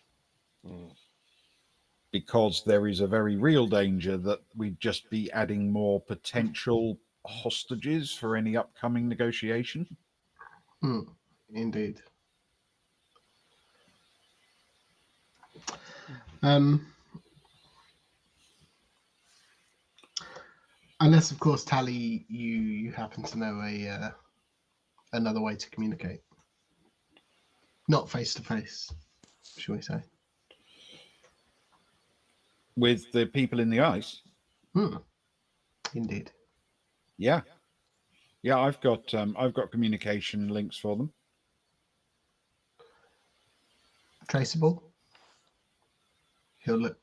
Because there is a very real danger that we'd just be adding more potential hostages for any upcoming negotiation. Indeed. Unless, of course, Tally, you happen to know another way to communicate. Not face to face, shall we say? With the people in the ice? Indeed. Yeah. I've got communication links for them. Traceable. He'll look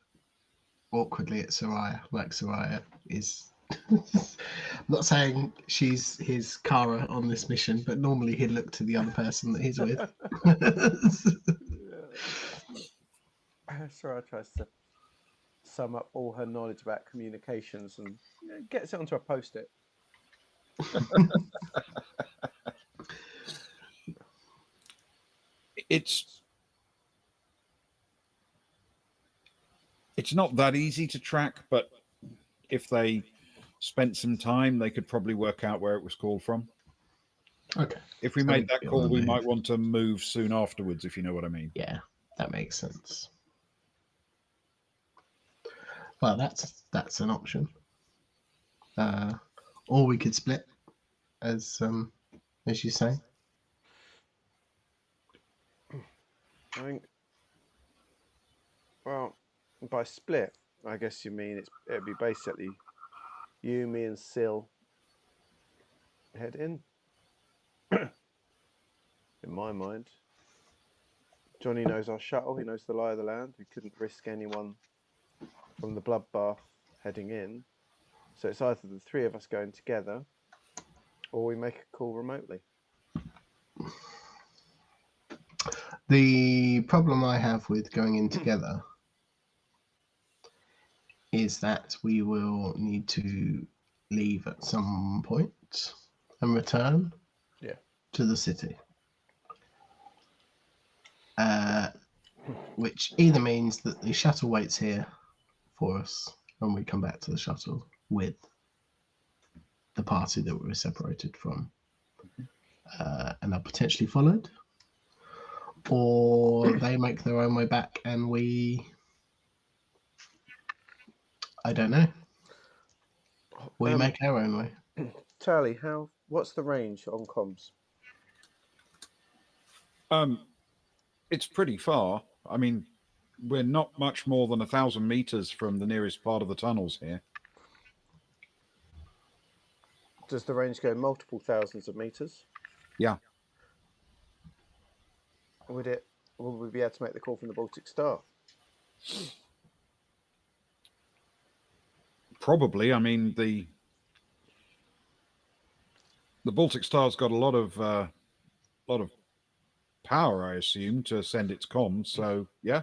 awkwardly at Soraya, like Soraya is. I'm not saying she's his Kara on this mission, but normally he'd look to the other person that he's with. Sarah tries to sum up all her knowledge about communications and gets it onto a post-it. It's not that easy to track, but if they spent some time, they could probably work out where it was called from. Okay. If we made that call, we might want to move soon afterwards, if you know what I mean. Yeah, that makes sense. Well, that's an option. Or we could split, as you say. I think. Well, by split, I guess you mean it'd be basically you, me, and Sil head in. In my mind, Johnny knows our shuttle. He knows the lie of the land. We couldn't risk anyone from the bloodbath heading in, so it's either the three of us going together, or we make a call remotely. The problem I have with going in together is that we will need to leave at some point and return to the city. Which either means that the shuttle waits here for us and we come back to the shuttle with the party that we were separated from and are potentially followed, or they make their own way back and I don't know. We make our own way. Tally, what's the range on comms? It's pretty far. I mean, we're not much more than 1,000 meters from the nearest part of the tunnels here. Does the range go multiple thousands of meters? Yeah. Would we be able to make the call from the Baltic Star? Probably. I mean, the Baltic Star's got a lot of power, I assume, to send its comms. So yeah.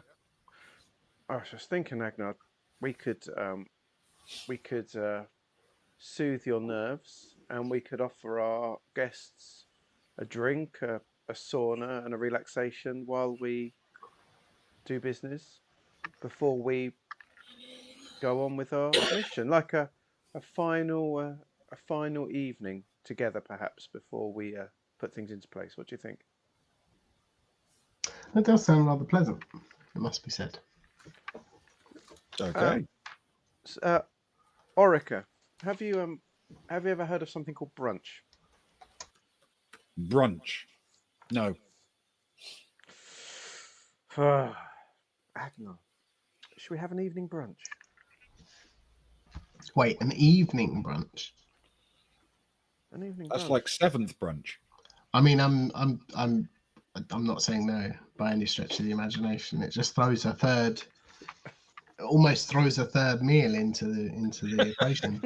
I was just thinking, Agnar, we could soothe your nerves, and we could offer our guests a drink, a sauna, and a relaxation while we do business before we go on with our mission, like a final evening together, perhaps before we put things into place. What do you think? That does sound rather pleasant, it must be said. Okay. Orica, have you ever heard of something called brunch? Brunch? No. Agnar, should we have an evening brunch? Wait, an evening brunch? An evening That's brunch. like 7th brunch. I mean, I'm not saying no by any stretch of the imagination. It just almost throws a third meal into the equation.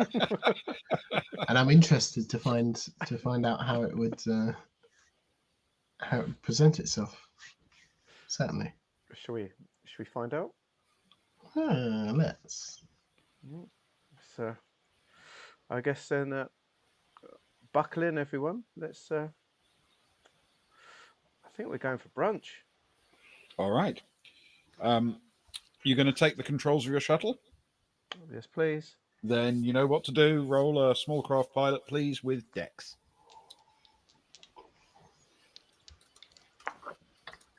And I'm interested to find out how it would present itself. Certainly. Should we find out? Let's. So, I guess then, buckle in, everyone. Let's. I think we're going for brunch. All right. You're going to take the controls of your shuttle? Yes, please. Then you know what to do. Roll a small craft pilot, please, with Dex.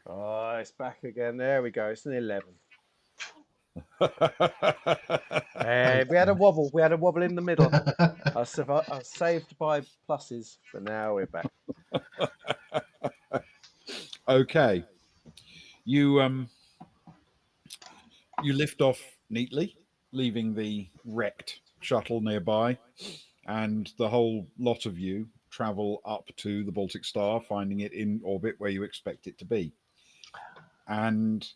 Oh, it's back again. There we go. It's an 11. Hey, we had a wobble. We had a wobble in the middle. I was saved by pluses, but now we're back. Okay. You lift off neatly, leaving the wrecked shuttle nearby, and the whole lot of you travel up to the Baltic Star, finding it in orbit where you expect it to be. And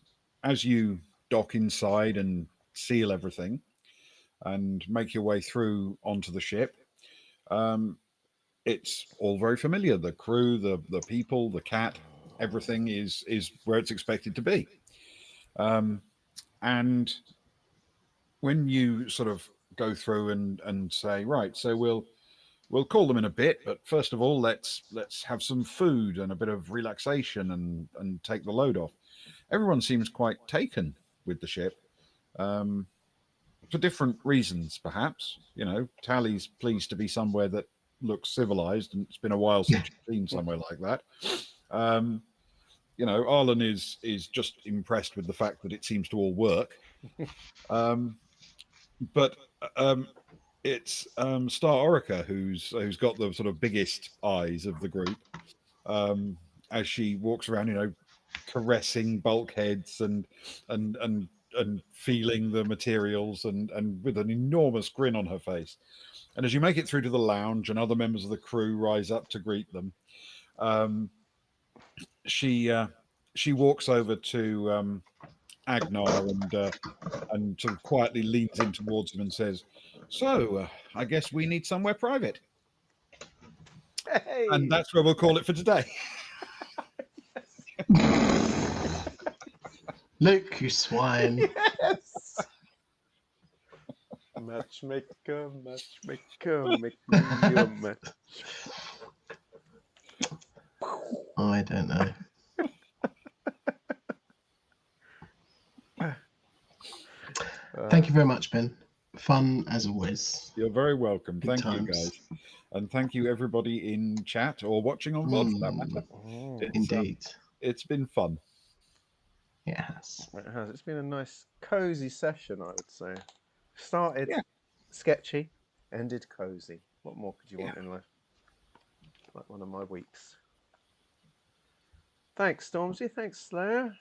as you dock inside and seal everything and make your way through onto the ship, it's all very familiar. The crew, the people, the cat, everything is where it's expected to be. And when you sort of go through and say, right, so we'll call them in a bit, but first of all, let's have some food and a bit of relaxation and take the load off. Everyone seems quite taken with the ship, for different reasons, perhaps. You know, Tally's pleased to be somewhere that looks civilized, and it's been a while since she's been somewhere like that. You know, Arlen is just impressed with the fact that it seems to all work. But it's Star Orica who's got the sort of biggest eyes of the group, as she walks around, you know, caressing bulkheads and feeling the materials and with an enormous grin on her face. And as you make it through to the lounge and other members of the crew rise up to greet them, she walks over to Agnar and sort of quietly leans in towards him and says, "So, I guess we need somewhere private." Hey. And that's where we'll call it for today. Luke, you swine. Yes. Matchmaker, matchmaker, make me your match. I don't know. Thank you very much, Ben. Fun as always. You're very welcome. Good Thank you, times. guys. And thank you, everybody in chat or watching on VOD for that matter. Oh, Indeed. It's been fun. Yes. it has. It's been a nice, cozy session, I would say. Started Yeah. sketchy, ended cozy. What more could you want in life? Like one of my weeks. Thanks, Stormzy. Thanks, Slayer.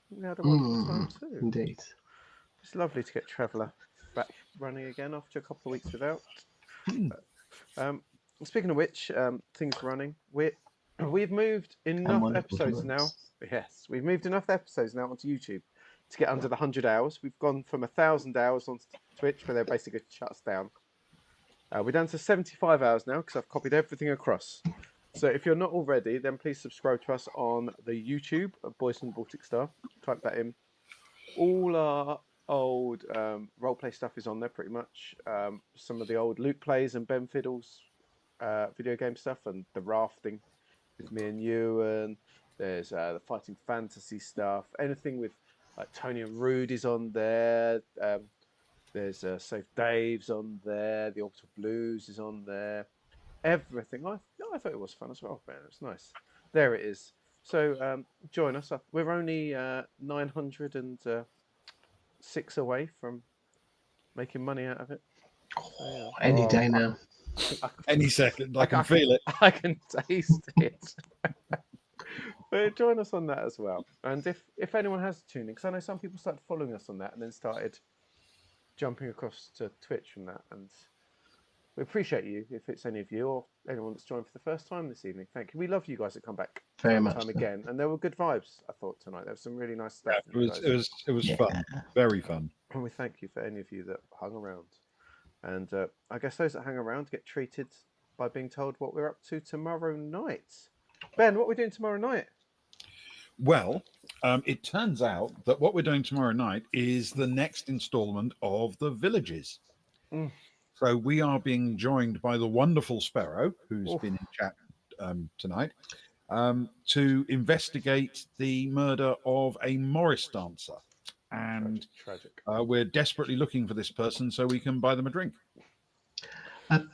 We had a wonderful time too. Indeed. It's lovely to get Traveller back running again after a couple of weeks without. Speaking of which, things running. We've moved enough wonderful episodes times. now. Yes, we've moved enough episodes now onto YouTube to get under the 100 hours. We've gone from 1,000 hours on Twitch, where they basically shut us down. We're down to 75 hours now because I've copied everything across. So if you're not already, then please subscribe to us on the YouTube of Boyson Baltic Star. Type that in. All our old roleplay stuff is on there pretty much. Some of the old Luke plays and Ben Fiddle's video game stuff, and the rafting with me and you, and there's the fighting fantasy stuff. Anything with like Tony and Rudy's on there. There's Safe Dave's on there. The Orbital Blues is on there. Everything. I thought it was fun as well, man. It was nice. There it is. So join us. We're only 906 away from making money out of it. So, Any day now. Any second, I can feel it. I can taste it. But join us on that as well. And if anyone has tuned in, because I know some people started following us on that and then started jumping across to Twitch from that. And we appreciate you if it's any of you or anyone that's joined for the first time this evening. Thank you. We love you guys that come back Very time much and time so. again. And there were good vibes, I thought, tonight. There was some really nice stuff. It was Yeah. fun. Very fun. And we thank you for any of you that hung around. And I guess those that hang around get treated by being told what we're up to tomorrow night. Ben, what are we doing tomorrow night? Well, it turns out that what we're doing tomorrow night is the next installment of The Villages. Mm. So we are being joined by the wonderful Sparrow, who's Oof. been in chat tonight, to investigate the murder of a Morris dancer. And Tragic. we're desperately looking for this person so we can buy them a drink. But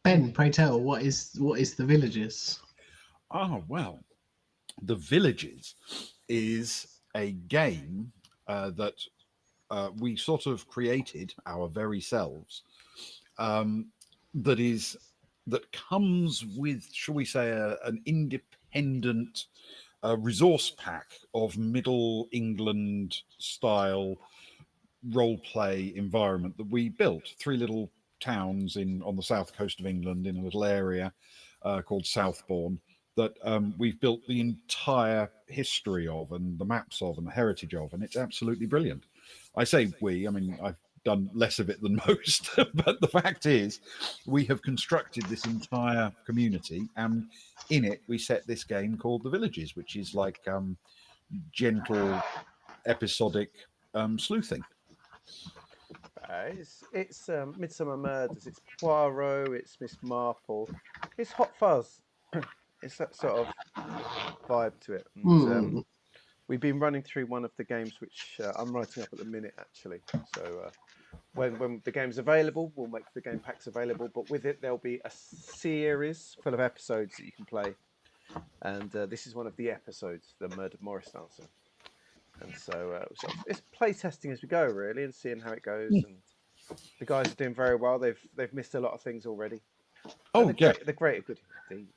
Ben, pray tell, what is the Villages? Ah, well, The Villages is a game that we sort of created our very selves. That comes with, shall we say, an independent resource pack of Middle England style role play environment that we built. 3 little towns on the south coast of England in a little area called Southbourne that we've built the entire history of and the maps of and the heritage of, and it's absolutely brilliant. I say we, I mean, I've done less of it than most, but the fact is we have constructed this entire community, and in it we set this game called The Villages, which is like gentle episodic sleuthing. It's Midsummer Murders. It's Poirot. It's Miss Marple. It's Hot Fuzz. It's that sort of vibe to it. And, we've been running through one of the games which I'm writing up at the minute, actually. So when the game's available, we'll make the game packs available. But with it, there'll be a series full of episodes that you can play. And this is one of the episodes, The Murdered Morris Dancer. And so it's play testing as we go, really, and seeing how it goes. And the guys are doing very well. They've missed a lot of things already. Oh, yeah. They're great at good indeed.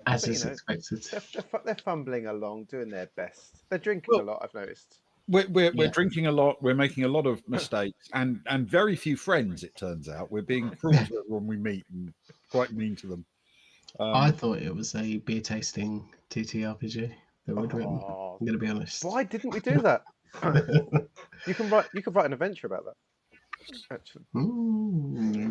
As But, is expected. They're fumbling along, doing their best. They're drinking a lot, I've noticed. We're Yeah. drinking a lot. We're making a lot of mistakes, and very few friends. It turns out we're being cruel to everyone we meet and quite mean to them. I thought it was a beer tasting TTRPG that we'd written. Oh, I'm going to be honest. why didn't we do that? You could write an adventure about that. Actually,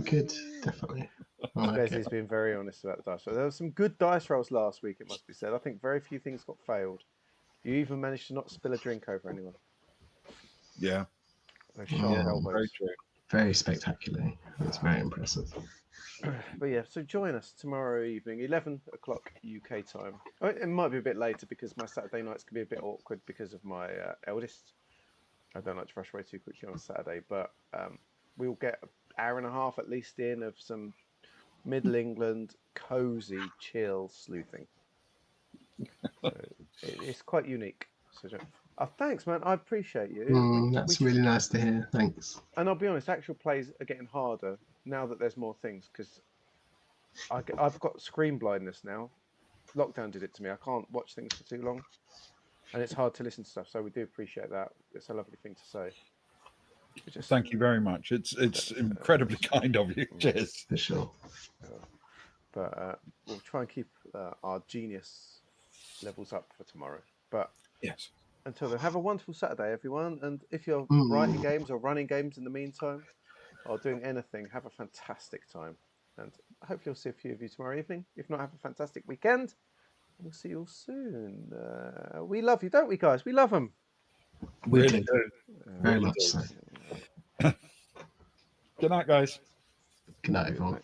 Good, definitely. I like Leslie's it. been very honest about the dice roll. There were some good dice rolls last week, it must be said. I think very few things got failed. You even managed to not spill a drink over anyone. Yeah. Those Yeah, sharp Very elbows. true. Very spectacular. It's very impressive. But yeah, so join us tomorrow evening, 11 o'clock UK time. Oh, it might be a bit later because my Saturday nights can be a bit awkward because of my eldest. I don't like to rush away too quickly on a Saturday, but we'll get an hour and a half at least in of some Middle England cozy, chill sleuthing. So it's quite unique. So thanks, man. I appreciate you. That's really nice to hear. Thanks. And I'll be honest, actual plays are getting harder now that there's more things because I've got screen blindness now. Lockdown did it to me. I can't watch things for too long, and it's hard to listen to stuff. So we do appreciate that. It's a lovely thing to say. Just, Thank you very much. It's incredibly kind of you. Cheers. For sure. But we'll try and keep our genius levels up for tomorrow. But Yes. until then, have a wonderful Saturday, everyone. And if you're writing games or running games in the meantime, or doing anything, have a fantastic time. And hopefully I'll see a few of you tomorrow evening. If not, have a fantastic weekend. We'll see you all soon. We love you, don't we, guys? We love them. We Really do. do. Very Really much do. so. Good night, guys. Good night, everyone.